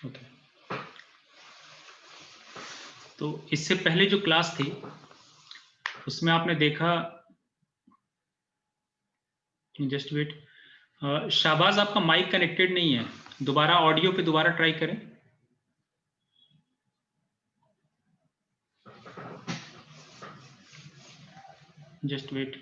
Okay, तो इससे पहले जो क्लास थी उसमें आपने देखा, जस्ट वेट, शाहबाज आपका माइक कनेक्टेड नहीं है, दोबारा ऑडियो पे दोबारा ट्राई करें। Just wait.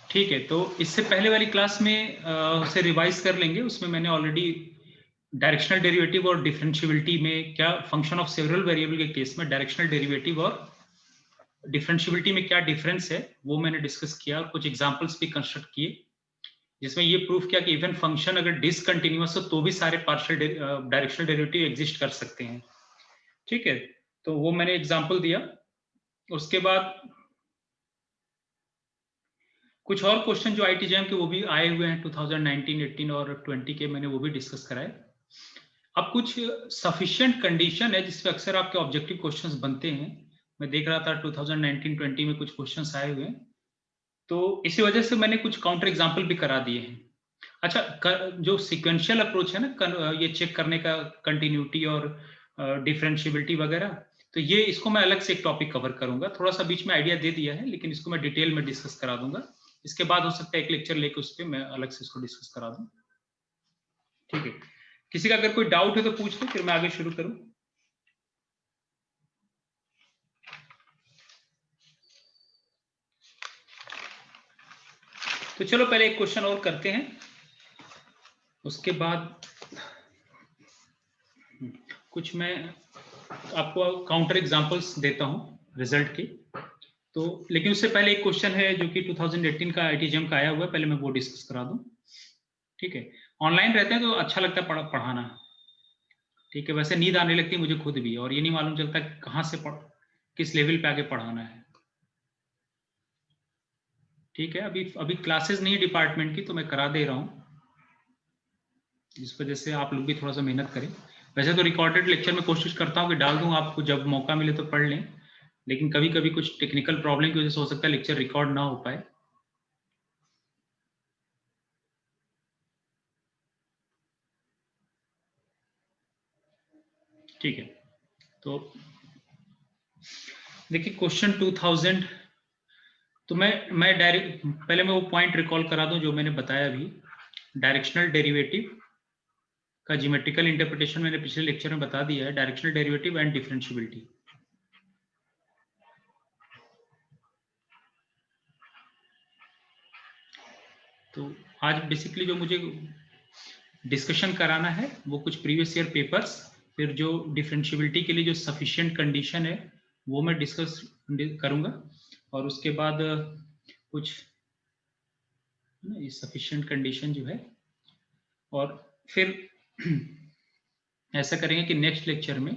ठीक है, तो इससे पहले वाली क्लास में उसे रिवाइज कर लेंगे। उसमें मैंने ऑलरेडी डायरेक्शनल डेरिवेटिव और डिफरेंशियबिलिटी में क्या, फंक्शन ऑफ सेवरल वेरिएबल के केस में डायरेक्शनल डेरिवेटिव और डिफरेंशियबिलिटी में क्या डिफरेंस है वो मैंने डिस्कस किया, और कुछ एग्जांपल्स भी कंस्ट्रक्ट किए, जिसमें ये प्रूफ किया कि इवन फंक्शन अगर डिसकंटिन्यूअस हो तो भी सारे पार्शियल डायरेक्शनल डेरिवेटिव एग्जिस्ट कर सकते हैं। ठीक है, तो वो मैंने एग्जांपल दिया। उसके बाद कुछ और क्वेश्चन जो आईटी जैम के वो भी आए हुए हैं 2019, 18 और 20 के, मैंने वो भी डिस्कस कराए। अब कुछ सफिशिएंट कंडीशन है जिसपे अक्सर आपके ऑब्जेक्टिव क्वेश्चंस बनते हैं। मैं देख रहा था 2019-20 में कुछ क्वेश्चंस आए हुए हैं, तो इसी वजह से मैंने कुछ काउंटर एग्जाम्पल भी करा दिए हैं। अच्छा, जो सिक्वेंशियल अप्रोच है ना, ये चेक करने का कंटिन्यूटी और डिफरेंशियबिलिटी वगैरह, तो ये इसको मैं अलग से एक टॉपिक कवर करूंगा। थोड़ा सा बीच में आइडिया दे दिया है, लेकिन इसको मैं डिटेल में डिस्कस करा दूंगा। इसके बाद हो सकता है एक लेक्चर लेके उस पर मैं अलग से इसको डिस्कस करा दूं। ठीक है, किसी का अगर कोई डाउट है तो पूछ लो, फिर मैं आगे शुरू करूं। तो चलो पहले एक क्वेश्चन और करते हैं, उसके बाद कुछ मैं आपको काउंटर एग्जांपल्स देता हूं रिजल्ट की। तो लेकिन उससे पहले एक क्वेश्चन है जो कि 2018 का आईटीजेम का आया हुआ है, पहले मैं वो डिस्कस करा दूं। ठीक है, ऑनलाइन रहते हैं तो अच्छा लगता है पढ़ाना। ठीक है, वैसे नींद आने लगती है मुझे खुद भी, और ये नहीं मालूम चलता कहाँ से किस लेवल पे आगे पढ़ाना है। ठीक है, अभी अभी क्लासेस नहीं है डिपार्टमेंट की, तो मैं करा दे रहा हूँ, जिस वजह से आप लोग भी थोड़ा सा मेहनत करें। वैसे तो रिकॉर्डेड लेक्चर में कोशिश करता हूँ कि डाल दूँ, आपको जब मौका मिले तो पढ़ लें, लेकिन कभी कभी कुछ टेक्निकल प्रॉब्लम की वजह से हो सकता है लेक्चर रिकॉर्ड ना हो पाए। ठीक है, तो देखिए क्वेश्चन 2000, तो मैं डायरेक्ट पहले मैं वो पॉइंट रिकॉल करा दूं जो मैंने बताया अभी। डायरेक्शनल डेरिवेटिव का ज्योमेट्रिकल इंटरप्रिटेशन मैंने पिछले लेक्चर में बता दिया है, डायरेक्शनल डेरिवेटिव एंड डिफरेंशियबिलिटी। तो आज बेसिकली जो मुझे डिस्कशन कराना है वो कुछ प्रीवियस ईयर पेपर्स, फिर जो डिफरेंशियबिलिटी के लिए जो सफिशिएंट कंडीशन है वो मैं डिस्कस करूंगा, और उसके बाद कुछ सफिशिएंट कंडीशन जो है, और फिर ऐसा करेंगे कि नेक्स्ट लेक्चर में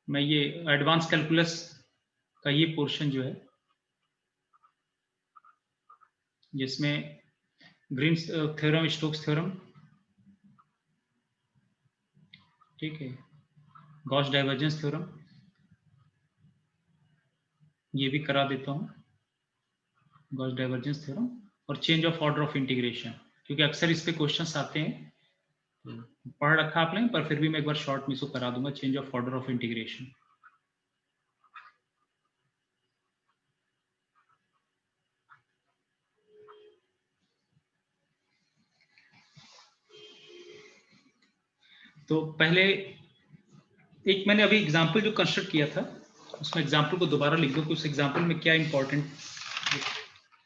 मैं ये एडवांस कैलकुलस का ये पोर्शन जो है, जिसमें ग्रीन्स थ्योरम, स्टोक्स थ्योरम, ठीक है, गॉस डाइवर्जेंस थ्योरम, ये भी करा देता हूँ, गॉस डाइवर्जेंस थ्योरम, और change of order of integration, क्योंकि अक्सर इस पे क्वेश्चंस आते हैं, पढ़ रखा आपने, पर फिर भी मैं एक बार शॉर्ट में इसको करा दूंगा, change of order of integration. तो पहले एक मैंने अभी एग्जाम्पल जो कंस्ट्रक्ट किया था, उसमें एग्जाम्पल को दोबारा लिख दो कि उस एग्जाम्पल में क्या इंपॉर्टेंट।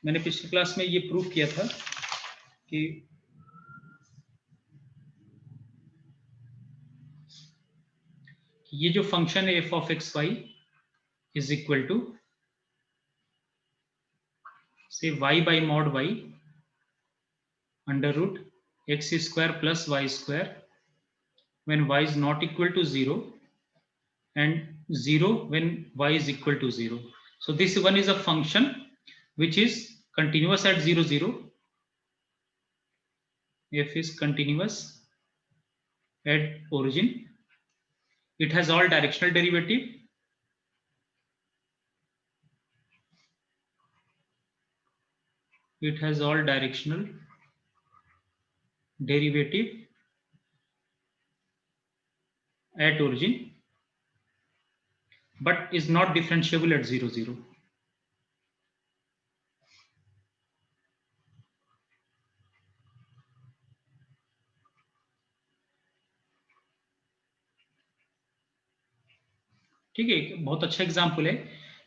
मैंने पिछली क्लास में ये प्रूव किया था कि ये जो फंक्शन है F of x Y is equal to से Y by mod Y under root x square plus y square when y is not equal to 0 and 0 when y is equal to 0. So this one is a function which is continuous at 0 0. F is continuous at origin. It has all directional derivative. It has all directional derivative at origin, but is not differentiable at 0 0. ठीक है, बहुत अच्छा example है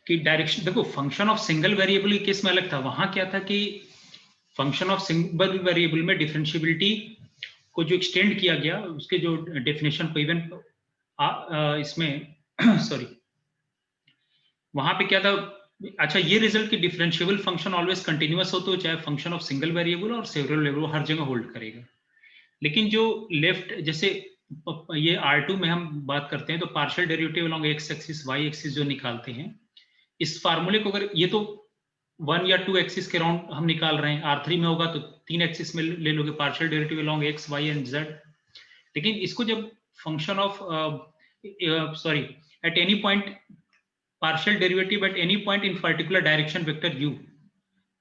कि direction देखो, function of single variable के case में अलग था। वहां क्या था कि फंक्शन ऑफ सिंगल वेरिएबल में डिफरेंशियबिलिटी को जो एक्सटेंड किया गया, उसके जो डेफिनेशन को इवन इसमें सॉरी वहां पे क्या था, अच्छा ये रिजल्ट कि डिफरेंशिएबल फंक्शन ऑलवेज कंटिन्यूअस हो, तो चाहे फंक्शन ऑफ सिंगल वेरिएबल और सेवरल वेरिएबल हर जगह होल्ड करेगा। लेकिन जो लेफ्ट, जैसे ये R2 में हम बात करते हैं तो partial derivative along x axis y axis जो निकालते हैं, इस फार्मूले को अगर ये तो 1 या 2 एक्सिस के राउंड हम निकाल रहे हैं, R3 में होगा तो 3 एक्सिस में ले लोगे partial derivative along X Y and Z. लेकिन इसको जब function of sorry at any point partial derivative at any point in particular direction vector u,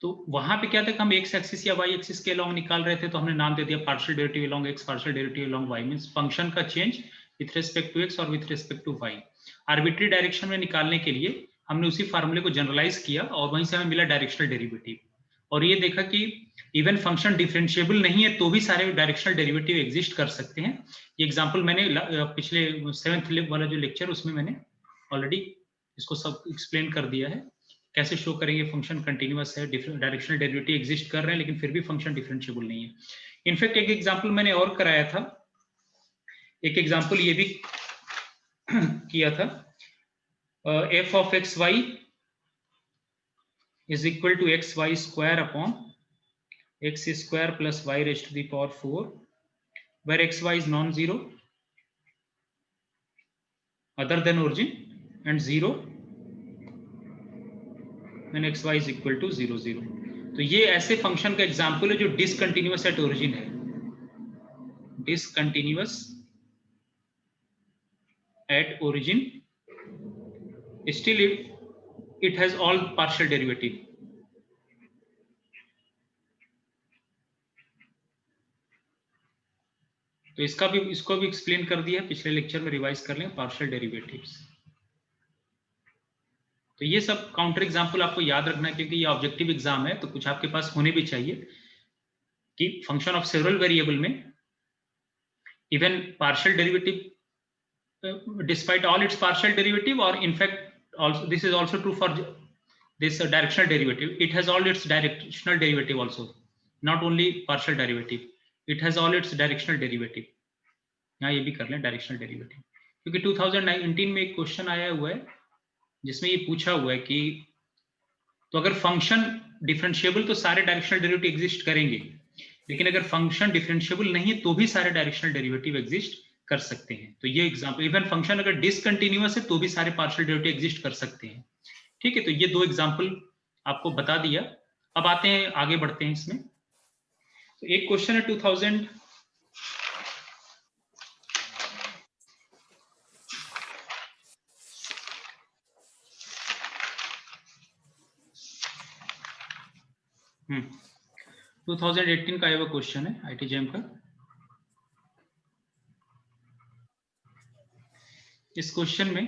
तो वहां पे क्या था कि हम एक्स एक्सिस या वाई एक्सिस के अलोंग निकाल रहे थे, तो हमने नाम दे दिया partial derivative along X, partial derivative along Y, means function का change with respect to X और with respect to y. Arbitrary direction में निकालने के लिए हमने उसी फार्मूले को जनरलाइज किया और वहीं से हमें मिला डायरेक्शनल डेरिवेटिव, और ये देखा कि इवन फंक्शन डिफरेंशिएबल नहीं है तो भी सारे डायरेक्शनल डेरिवेटिव एग्जिस्ट कर सकते हैं। ये एग्जांपल मैंने पिछले 7th वाला जो लेक्चर उसमें मैंने ऑलरेडी इसको सब एक्सप्लेन कर दिया है, कैसे शो करेंगे फंक्शन कंटिन्यूअस है, डायरेक्शनल डेरिवेटिव एग्जिस्ट कर रहे हैं लेकिन फिर भी फंक्शन डिफरेंशिएबल नहीं है। इनफैक्ट एक एग्जांपल मैंने और कराया था, एक एग्जांपल ये भी किया था, f of x y is equal to x y square upon x square plus y raised to the power 4, where x y is non-zero other than origin and 0 when x y is equal to 0 0. तो ये ऐसे function का example है जो discontinuous at origin है, discontinuous at origin, still it has all partial derivative. तो इसको भी एक्सप्लेन कर दिया पिछले लेक्चर में, रिवाइज कर लें पार्शियल डेरिवेटिव्स। तो ये सब काउंटर एग्जांपल आपको याद रखना है क्योंकि ये ऑब्जेक्टिव एग्जाम है, तो कुछ आपके पास होने भी चाहिए कि फंक्शन ऑफ सेवरल वेरिएबल में even partial derivative despite all it's partial derivative, और in fact also this is also true for this directional derivative, it has all its directional derivative also, not only partial derivative, it has all its directional derivative। यहाँ ये भी कर लें directional derivative, क्योंकि 2019 में एक question आया हुआ है जिसमें ये पूछा हुआ है कि तो अगर फंक्शन डिफरेंशिएबल तो सारे डायरेक्शनल डेरिवेटिव एग्जिस्ट करेंगे, लेकिन अगर फंक्शन डिफरेंशिएबल नहीं है तो भी सारे डायरेक्शनल डेरिवेटिव एग्जिस्ट कर सकते हैं। तो ये एग्जांपल, इवन फंक्शन अगर डिसकंटिन्यूअस है तो भी सारे पार्शियल डेरिवेटिव एग्जिस्ट कर सकते हैं। ठीक है, तो ये दो एग्जांपल आपको बता दिया। अब आते हैं, आगे बढ़ते हैं इसमें। तो एक क्वेश्चन है 2000 2018 का आया हुआ क्वेश्चन है आईटीजेएम का। इस क्वेश्चन में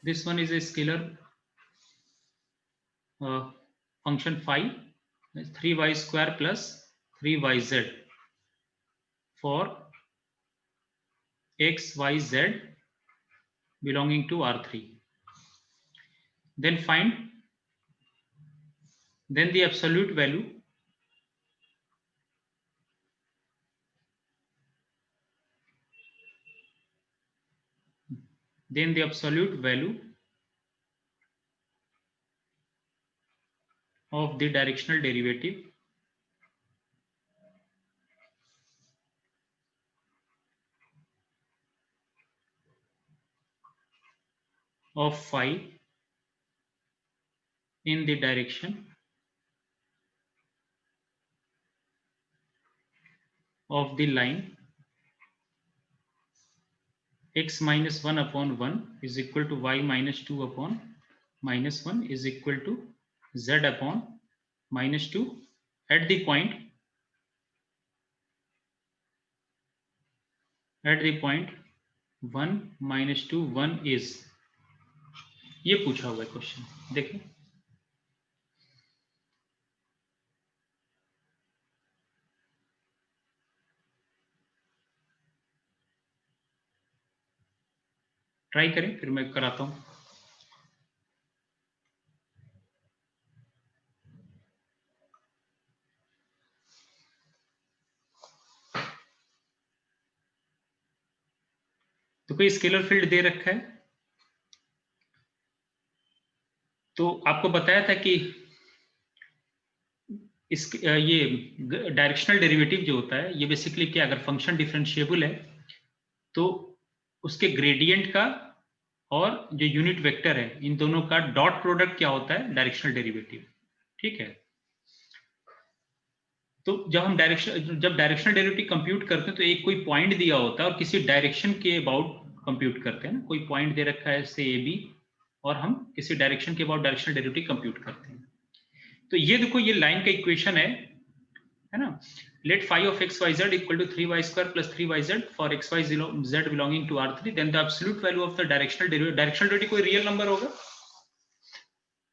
this one is a scalar function phi 3y square plus 3yz for x y z belonging to R3. Then find the absolute value of the directional derivative of phi in the direction of the line x minus 1 upon 1 is equal to y minus 2 upon minus 1 is equal to z upon minus 2 at the point 1 minus 2 1 is, ये पूछा हुआ है question, देखिए try करें, फिर मैं कराता हूं। तो कोई स्केलर फील्ड दे रखा है, तो आपको बताया था कि इस ये डायरेक्शनल डेरिवेटिव जो होता है ये बेसिकली क्या, अगर फंक्शन डिफरेंशिएबल है तो उसके ग्रेडियंट का और जो यूनिट वेक्टर है इन दोनों का डॉट प्रोडक्ट क्या होता है, डायरेक्शनल डेरिवेटिव। ठीक है, तो जब डायरेक्शनल डेरिवेटिव कंप्यूट करते हैं तो एक कोई पॉइंट दिया होता है और किसी डायरेक्शन के अबाउट कंप्यूट करते हैं ना, कोई पॉइंट दे रखा है से ए बी और हम किसी डायरेक्शन के अबाउट डायरेक्शनल डेरिवेटिव कंप्यूट करते हैं। तो ये देखो, ये लाइन का इक्वेशन है ना, let phi of x y z equal to 3y square plus 3yz for x y z belonging to R3, then the absolute value of the directional derivative कोई रियल नंबर होगा,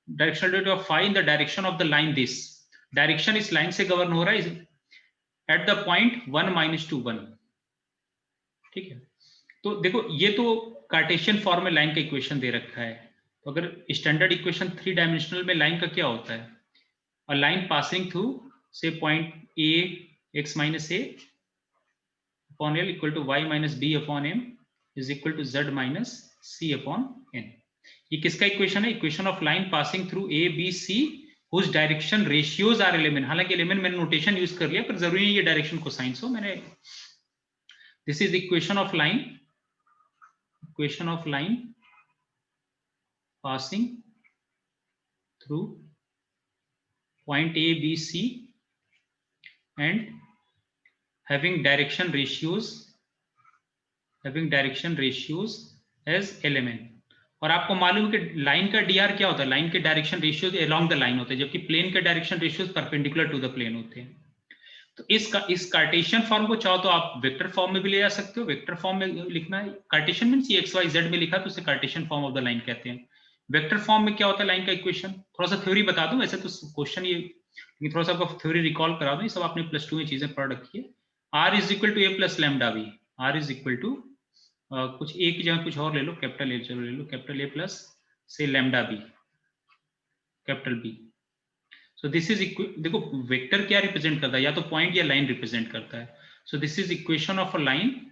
directional derivative of phi in the direction of the line, this direction इस line से govern हो रहा है at the point 1 minus 2 1। ठीक है, तो देखो ये तो कार्टेशियन फॉर्म में लाइन का इक्वेशन दे रखा है, तो अगर स्टैंडर्ड इक्वेशन 3 डायमेंशनल में लाइन का क्या होता है, a line passing through say point A x minus a upon L equal to y minus b upon m is equal to z minus c upon n। ये किसका equation है, equation of line passing through A B C whose direction ratios are element. हालांकि element मैंने notation use कर लिया पर जरूरी नहीं ये डायरेक्शन कोसाइंस हो, मैंने this is equation of line passing through point A, B, C and having direction ratios as element। और आपको मालूम है कि लाइन का dr क्या होता है, लाइन के direction ratios along the line होते हैं, जबकि प्लेन के direction ratios perpendicular to the plane होते हैं। तो इस कार्टेशियन फॉर्म को चाहो तो आप वेक्टर फॉर्म में भी ले जा सकते हो, वेक्टर फॉर्म में लिखना है, कार्टेशियन मींस ये एक्स वाई जेड में लिखा तो उसे Cartesian form of the line कहते हैं। वेक्टर फॉर्म में क्या होता है लाइन का इक्वेशन, थोड़ा सा थ्योरी बता दूं, वैसे तो क्वेश्चन ये थोड़ा सा आपको थ्योरी रिकॉल करा दूं, ये सब आपने +2 में चीजें पढ़ रखी है। r is equal to a plus lambda b, r is equal to कुछ a की जगह कुछ और ले लो, कैपिटल ए, चलो ले लो कैपिटल A प्लस से lambda b capital B। So this is देखो वेक्टर क्या रिप्रेजेंट करता है, या तो पॉइंट या लाइन रिप्रेजेंट करता है। So this is equation of a line,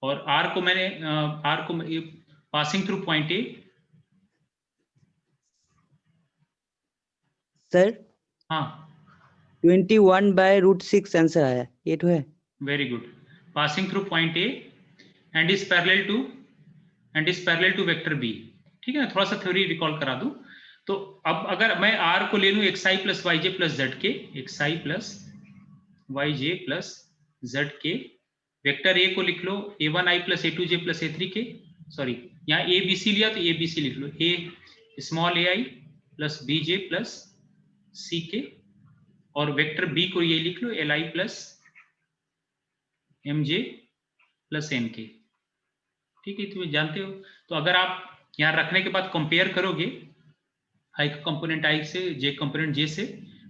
और r को मैंने r को passing through point A. Sir हाँ 21/√6 आंसर आया, ये तो है। Very good, passing through point A and is parallel to vector b. ठीक है, थोड़ा सा थ्योरी रिकॉल करा दूं। तो अब अगर मैं r को ले लूं xi प्लस वाई जे प्लस जेड के, xi प्लस वाई जे प्लस जेड के, वेक्टर a को लिख लो a1i plus a2j plus a3 के, सॉरी यहाँ a b c लिया तो a b c लिख लो, a small ai plus bj plus c के, और वेक्टर b को ये लिख लो li plus mj plus n के। ठीक है, तुम्हें जानते हो। तो अगर आप यहाँ रखने के बाद कंपेयर करोगे i का कंपोनेंट i से, j कंपोनेंट j से,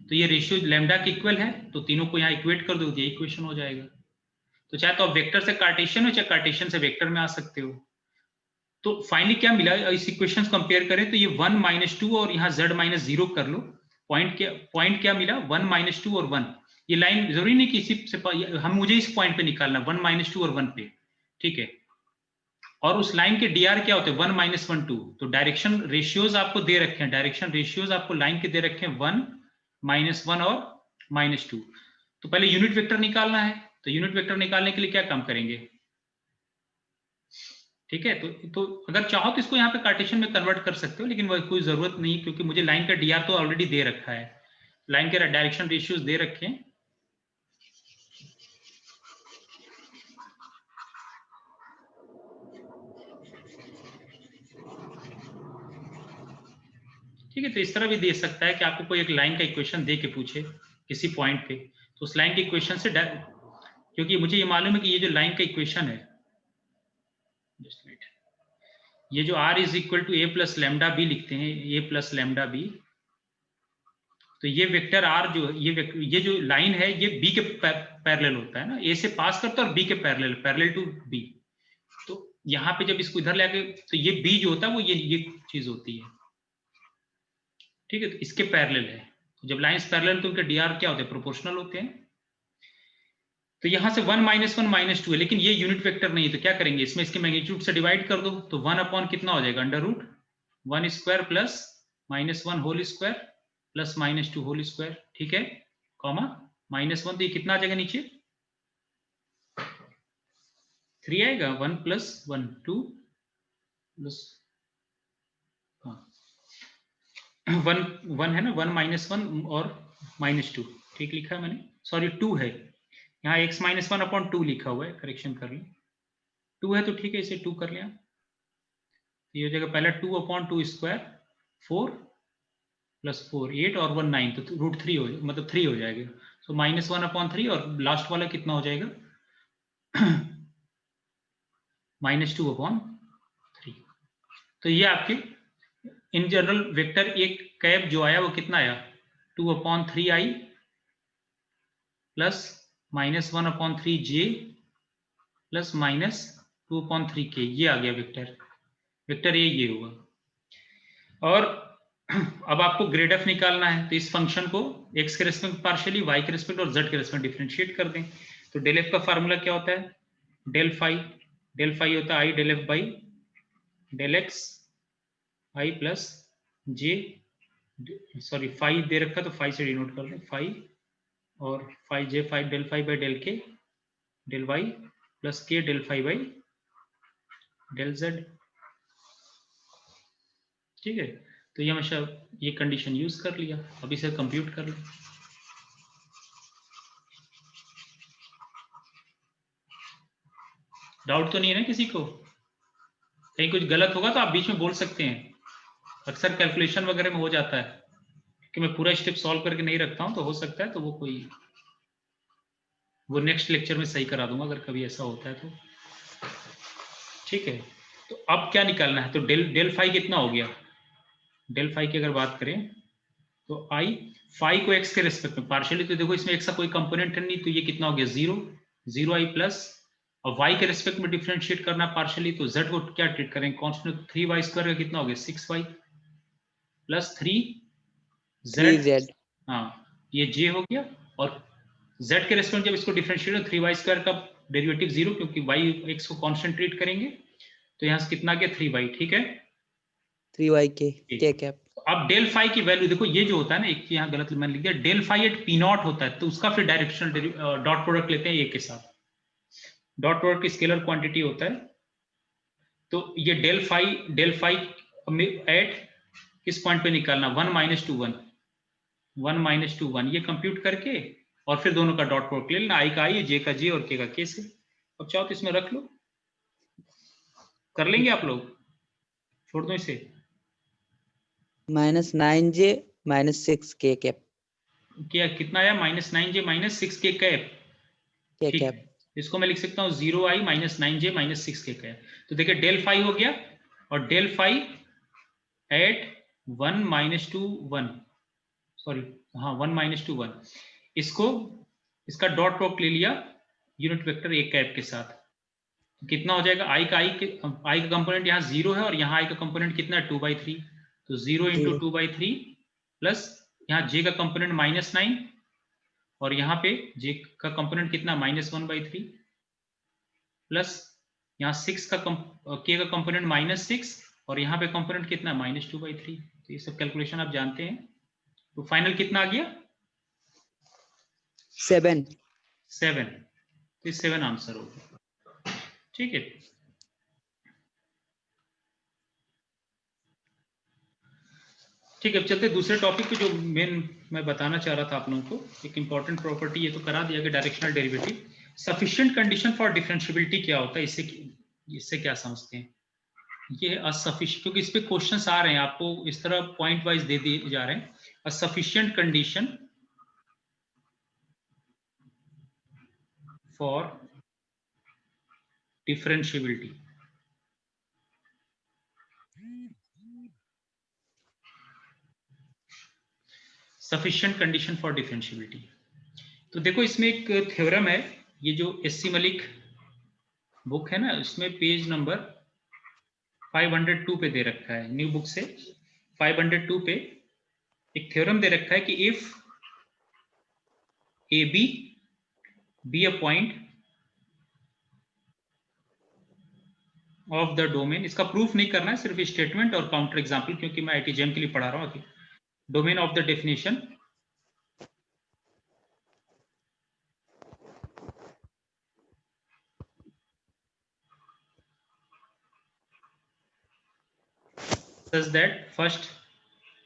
तो ये रेशियो लैम्डा के इक्वल है, तो तीनों को यहाँ इक्वेट कर दो, ये इक्वेशन हो जाएगा। तो चाहे तो आप वेक्टर से कार्टेशियन हो, चाहे कार्टेशियन से वेक्टर में आ सकते हो। तो फाइनली क्या मिला, इस इक्वेशंस कंपेयर करें तो ये 1 - 2 और यहाँ z - 0 कर लो, पॉइंट क्या मिला 1 - 2 और 1। ये लाइन जरूरी नहीं कि इसी से, हम मुझे इस पॉइंट पे निकालना 1 - 2 और 1 पे। ठीक है, और उस लाइन के dr क्या होते हैं 1 - 1 2। तो डायरेक्शन रेशियोज आपको दे रखे हैं, डायरेक्शन रेशियोज आपको लाइन के दे रखे हैं 1 - 1 और -2। तो पहले यूनिट वेक्टर निकालना है, तो यूनिट वेक्टर निकालने के लिए क्या काम करेंगे, ठीक है, तो अगर चाहो तो इसको यहाँ पे कार्टेशियन में कन्वर्ट कर सकते हो, लेकिन वह कोई जरूरत नहीं, क्योंकि मुझे लाइन का dr तो ऑलरेडी दे रखा है, लाइन के डायरेक्शन रेशियोज दे रखे हैं। ठीक है, तो इस तरह भी दे सकता है कि आपको कोई एक लाइन का इक्वेशन दे के पूछे किसी पॉइंट पे, तो उस लाइन के इक्वेशन से क्योंकि मुझे ये मालूम है कि ये जो लाइन का इक्वेशन है, ये जो r is equal to a plus lambda b लिखते हैं, ए प्लस लैम्डा बी, तो ये वेक्टर r जो ये जो लाइन है ये b के पैरेलल होता है ना, a से पास करता है और b के पैरेलल टू b। तो यहाँ पे जब इसको इधर ले आके, तो ये b जो होता है वो ये चीज होती है। ठीक है, तो इसके पैरेलल है, जब लाइंस पैरेलल तो उनके dr क्या होते हैं, प्रोपोर्शनल होते हैं। तो यहां से 1 -1 -2 है, लेकिन ये यूनिट वेक्टर नहीं है, तो क्या करेंगे, इसमें इसके मैग्नीट्यूड से डिवाइड कर दो, तो 1 अपॉन कितना हो जाएगा, under root 1 square plus -1 whole square plus -2 whole square. ठीक है, कॉमा -1, तो ये कितना आ जाएगा नीचे 3 आएगा, 1 + 1 2 प्लस 1 है ना, 1 -1 और -2, ठीक लिखा है मैंने, सॉरी 2 है यहाँ, x -1 अपॉन 2 लिखा हुआ है, करेक्शन कर लें, 2 है तो ठीक है, इसे 2 कर लिया, ये हो जाएगा पहला 2 अपॉन 2 स्क्वायर 4 + 4 8 और 1 9, तो √3 हो, मतलब 3 हो जाएगा, सो -1 अपॉन 3 और लास्ट वाला कितना हो जाएगा -2 अपॉन 3। तो ये आपके इन जनरल वेक्टर एक कैप जो आया वो कितना आया, 2 अपॉन 3 आई प्लस -1 अपॉन 3 जे प्लस -2 अपॉन 3 के, ये आ गया वेक्टर ये हुआ। और अब आपको ग्रेड एफ निकालना है, तो इस फंक्शन को x के रेस्पेक्ट पार्शियली, y के रेस्पेक्ट और z के रेस्पेक्ट डिफरेंशिएट कर दें। तो डेल एफ का फार्मूला क्या होता है, डेल फाई होता है I del F by del X I plus J, sorry phi दे रखा तो फाई से डिनोट कर दें, फाई और phi J, phi del phi by del के del Y plus K del phi by del Z. ठीक है, तो ये हमेशा ये कंडीशन यूज कर लिया, अब इसे कंप्यूट कर लें। डाउट तो नहीं है ना किसी को, कहीं कुछ गलत होगा तो आप बीच में बोल सकते हैं, अक्सर कैलकुलेशन वगैरह में हो जाता है कि मैं पूरा स्टेप सॉल्व करके नहीं रखता हूं, तो हो सकता है तो वो नेक्स्ट लेक्चर में सही करा दूंगा अगर कभी ऐसा होता है तो। ठीक है, तो अब क्या निकालना है, तो डेल फाई कितना हो गया, डेल फाई की अगर बात करें तो आई फाई को एक्स के रेस्पेक्ट में पार्शियली, तो देखो इसमें एक्स का कोई कंपोनेंट है नहीं, तो ये कितना हो गया 0 आई प्लस, और y के रेस्पेक्ट में डिफरेंशिएट करना पार्शियली, तो z को क्या ट्रीट करें, कांस्टेंट, 3y स्क्वायर का कितना हो गया 6y प्लस 3z, हाँ ये j हो गया, और z के रेस्पेक्ट जब इसको डिफरेंशिएट 3y स्क्वायर का डेरिवेटिव 0, क्योंकि y x को कांस्टेंट ट्रीट करेंगे, तो यहाँ से कितना गया 3y। ठीक है, 3y के कैप। अब डेल फाई की वैल्यू देखो, ये जो होता है ना, एक यहाँ गलत मैंने लिख दिया, del phi at p naught होता है, तो उसका फिर डायरेक्शनल डॉट प्रोडक्ट लेते हैं ए के साथ, डॉट प्रोडक्ट स्केलर क्वांटिटी होता है, तो ये डेल फाई एट किस पॉइंट पे निकालना, 1 -2 1 ये कंप्यूट करके और फिर दोनों का डॉट प्रोडक्ट ले लेना, आई का आई, जे का जे और के का के से। अब चाहो तो इसमें रख लो, कर लेंगे आप लोग, छोड़ दो इसे, -9j -6 के कैप, क्या कितना आया, -9j -6 के कैप। ठीक है, इसको मैं लिख सकता हूँ 0i -9j -6 के कैप। तो देखिए डेल फाई हो गया, और डेल फाई एट 1 -2 1, सॉरी हाँ 1 -2 1, इसको इसका डॉट प्रोडक्ट ले लिया यूनिट वेक्टर एक कैप के साथ, तो कितना हो जाएगा, आई का कंपोनेंट यहाँ 0 है, और यहाँ आई का कंपोनेंट कितना है 2/3, तो 0 × 2/3 प्लस यहाँ जे का कंपोनेंट -9, और यहाँ पे जे का कंपोनेंट कितना -1/3 प्लस यहाँ 6 का के का कंपोनेंट -6, और यहाँ पे कंपोनेंट कितना -2/3। तो ये सब कैलकुलेशन आप जानते हैं, तो फाइनल कितना आ गया 7। तो 7 आंसर होगा। ठीक है, ठीक है, अब चलते दूसरे टॉपिक पे जो मेन मैं बताना चाह रहा था आप लोगों को। एक इंपॉर्टेंट प्रॉपर्टी ये तो करा दिया कि directional derivative. Sufficient condition for differentiability क्या होता है, इससे क्या समझते हैं? ये असफिशिएंट, क्योंकि इस पे क्वेश्चंस आ रहे हैं आपको इस तरह पॉइंट वाइज दे दिए जा रहे हैं। A sufficient condition for differentiability. Sufficient condition for differentiability, तो देखो इसमें एक थ्योरम है, ये जो एस सी मलिक बुक है ना, इसमें पेज नंबर 502 पे दे रखा है, न्यू बुक से 502 पे एक थ्योरम दे रखा है कि if A be a point of the domain, इसका प्रूफ नहीं करना है, सिर्फ स्टेटमेंट और काउंटर एग्जांपल, क्योंकि मैं आईटीजेएम के लिए पढ़ा रहा हूँ। Domain of the definition such that first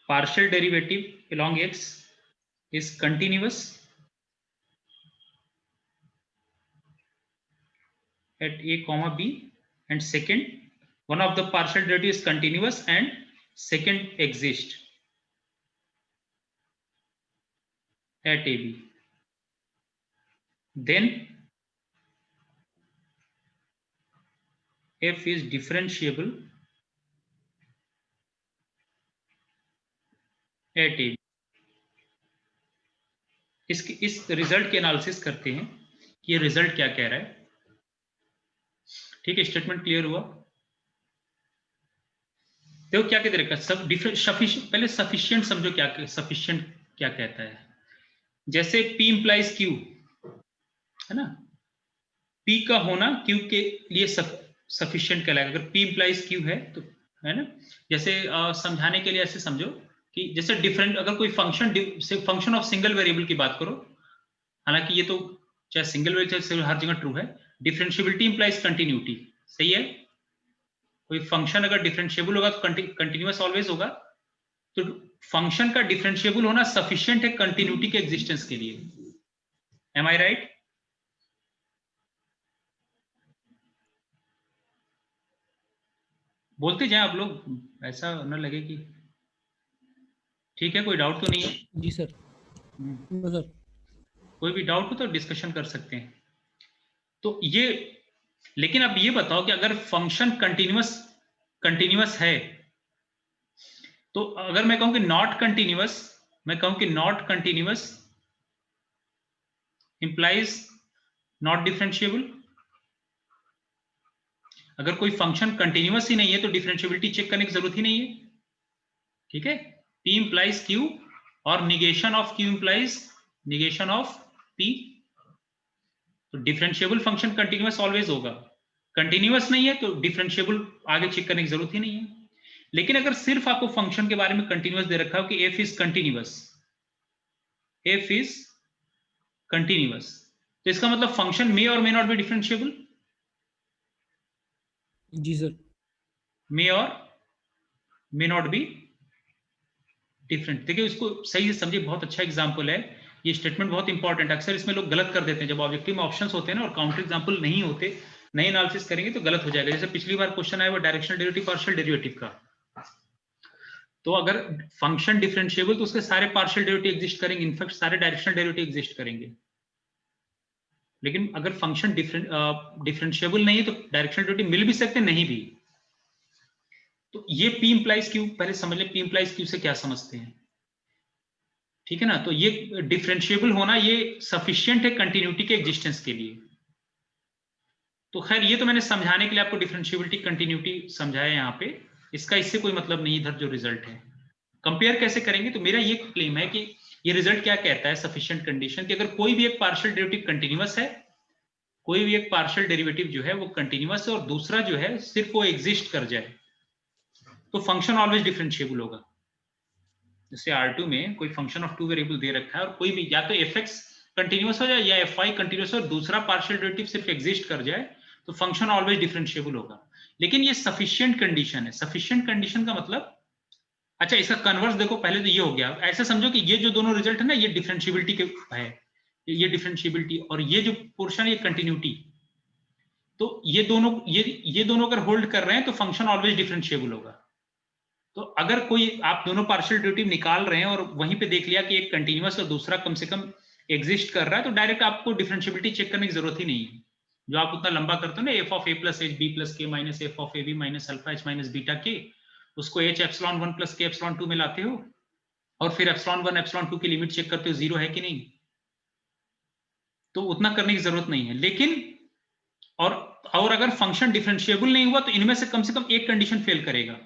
partial derivative along x is continuous at a comma b, and second one of the partial derivative is continuous and second exists at ab, then f is differentiable at ab। इस result के analysis करते हैं कि ये result क्या कह रहा है। ठीक है, स्टेटमेंट क्लियर हुआ? देखो क्या कहते रखा, सब डिफरेंट सफिशिएंट, पहले सफिशिएंट समझो क्या सफिशिएंट क्या कहता है। जैसे P इंप्लाइज Q है ना, P का होना Q के लिए सफिशिएंट कहलाएगा। अगर P इंप्लाइज Q है तो, है ना। जैसे समझाने के लिए ऐसे समझो कि जैसे डिफरेंट, अगर कोई फंक्शन ऑफ सिंगल वेरिएबल की बात करो, हालांकि ये तो चाहे सिंगल वेरिएबल चाहे हर जगह ट्रू है, डिफरेंशिएबिलिटी इंप्लाइज कंटिन्यूटी, सही है। कोई फंक्शन अगर डिफरेंशिएबल होगा तो कंटिन्यूअस ऑलवेज होगा, तो फंक्शन का डिफरेंशिएबल होना सफिशिएंट है कंटिन्यूटी के एग्जिस्टेंस के लिए। एम आई राइट? बोलते जाए आप लोग, ऐसा न लगे कि ठीक है, कोई डाउट तो नहीं है? जी सर। No sir. कोई भी डाउट हो तो डिस्कशन कर सकते हैं। तो ये, लेकिन अब ये बताओ कि अगर फंक्शन कंटिन्यूअस है, तो अगर मैं कहूं कि नॉट कंटिन्यूअस, मैं कहूं कि not continuous implies not differentiable. अगर कोई फंक्शन कंटिन्यूअस ही नहीं है तो डिफरेंशिएबिलिटी चेक करने की जरूरत ही नहीं है। ठीक है, P इंप्लाइज Q और negation of Q implies negation of P। तो डिफरेंशिएबल फंक्शन कंटिन्यूअस ऑलवेज होगा, कंटिन्यूअस नहीं है तो डिफरेंशिएबल आगे चेक करने की जरूरत ही नहीं है। लेकिन अगर सिर्फ आपको फंक्शन के बारे में कंटिन्यूअस दे रखा हो कि f is continuous, f is continuous, तो इसका मतलब फंक्शन मे और मे नॉट बी डिफरेंशिएबल। जी सर। मे और मे नॉट बी डिफरेंट। देखिए इसको सही से समझिए, बहुत अच्छा एग्जांपल है ये, स्टेटमेंट बहुत इंपॉर्टेंट। अक्सर इसमें लोग गलत कर देते हैं, जब ऑब्जेक्टिव में ऑप्शंस होते हैं ना और काउंटर एग्जांपल नहीं होते, नहीं एनालिसिस करेंगे तो गलत हो जाएगा। जैसे पिछली बार क्वेश्चन आया वो डायरेक्शनल डेरिवेटिव पार्शियल डेरिवेटिव का, तो अगर फंक्शन डिफरेंशिएबल तो उसके सारे पार्शियल डेरिवेटिव एग्जिस्ट करेंगे, इनफैक्ट सारे डायरेक्शनल डेरिवेटिव एग्जिस्ट करेंगे। लेकिन अगर फंक्शन डिफरेंशिएबल नहीं है तो डायरेक्शनल डेरिवेटिव मिल भी सकते, नहीं भी। तो ये P इंप्लाइज Q, पहले समझ लें P इंप्लाइज Q से क्या समझते हैं। ठीक है ना, तो ये डिफरेंशिएबल होना ये सफिशिएंट है कंटिन्यूटी के एग्जिस्टेंस के लिए। तो खैर ये तो मैंने समझाने के लिए आपको डिफरेंशिएबिलिटी कंटिन्यूटी समझाया यहाँ पे, इसका इससे कोई मतलब नहीं इधर जो रिजल्ट है। कंपेयर कैसे करेंगे, तो मेरा ये क्लेम है कि ये रिजल्ट क्या कहता है सफिशिएंट कंडीशन, कि अगर कोई भी एक पार्शियल डेरिवेटिव कंटिन्यूअस है, कोई भी एक पार्शियल डेरिवेटिव जो है वो कंटिन्यूअस है और दूसरा जो है सिर्फ वो एग्जिस्ट कर जाए, तो फंक्शन ऑलवेज डिफरेंशिएबल होगा। जैसे R2 में कोई फंक्शन ऑफ टू वेरिएबल दे रखा है और कोई भी या तो fx कंटिन्यूअस हो जाए या fy कंटिन्यूअस हो, दूसरा पार्शियल डेरिवेटिव सिर्फ एग्जिस्ट कर जाए, तो फंक्शन ऑलवेज डिफरेंशिएबल होगा। लेकिन ये सफिशिएंट कंडीशन है। सफिशिएंट कंडीशन का मतलब अच्छा, इसका कन्वर्स देखो, पहले तो ये हो गया, ऐसे समझो कि ये जो दोनों रिजल्ट है ना, ये डिफरेंशिएबिलिटी के है, ये डिफरेंशिएबिलिटी, और ये जो पोर्शन ये कंटिन्यूटी। तो ये दोनों अगर होल्ड कर रहे हैं तो फंक्शन ऑलवेज डिफरेंशिएबल होगा। तो अगर कोई आप दोनों पार्शियल डेरिवेटिव निकाल रहे हैं और वहीं पे देख लिया कि एक कंटीन्यूअस और दूसरा कम से कम एग्जिस्ट कर रहा है, तो डायरेक्ट आपको डिफरेंशिएबिलिटी चेक करने की जरूरत ही नहीं है। जो आप उतना लंबा करते हो ना, F of A plus H B plus K minus F of A B minus alpha H minus beta K, उसको H epsilon 1 plus K epsilon 2 में लाते हो और फिर एप्सिलॉन 1 एप्सिलॉन 2 की लिमिट चेक करते हो जीरो है कि नहीं। तो उतना करने की जरूरत नहीं है। लेकिन और अगर फंक्शन डिफरेंशिएबल नहीं हुआ तो इनमें से कम एक कंडीशन फेल करेगा।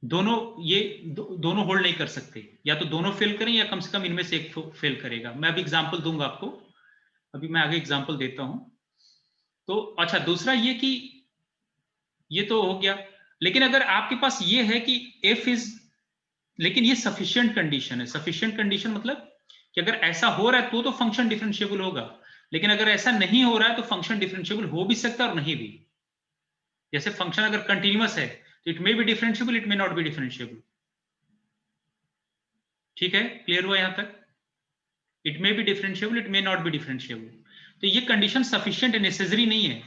दोनों होल्ड नहीं कर सकते, या तो दोनों फेल करें या कम से कम इनमें से एक फेल करेगा। मैं अभी एग्जांपल दूंगा आपको, अभी मैं आगे एग्जांपल देता हूं। तो अच्छा, दूसरा ये कि ये तो हो गया, लेकिन अगर आपके पास ये है कि एफ इज, लेकिन ये सफिशिएंट कंडीशन है। सफिशिएंट कंडीशन मतलब कि अगर ऐसा हो रहा है तो फंक्शन डिफरेंशिएबल होगा, लेकिन अगर ऐसा नहीं हो रहा है तो फंक्शन डिफरेंशिएबल हो भी सकता है और नहीं भी। जैसे फंक्शन अगर कंटिन्यूअस है तो it may be differentiable, it may not be differentiable. ठीक है, क्लियर हुआ यहां तक? It may be differentiable, it may not be differentiable. तो ये कंडीशन सफिशिएंट नेसेसरी नहीं है।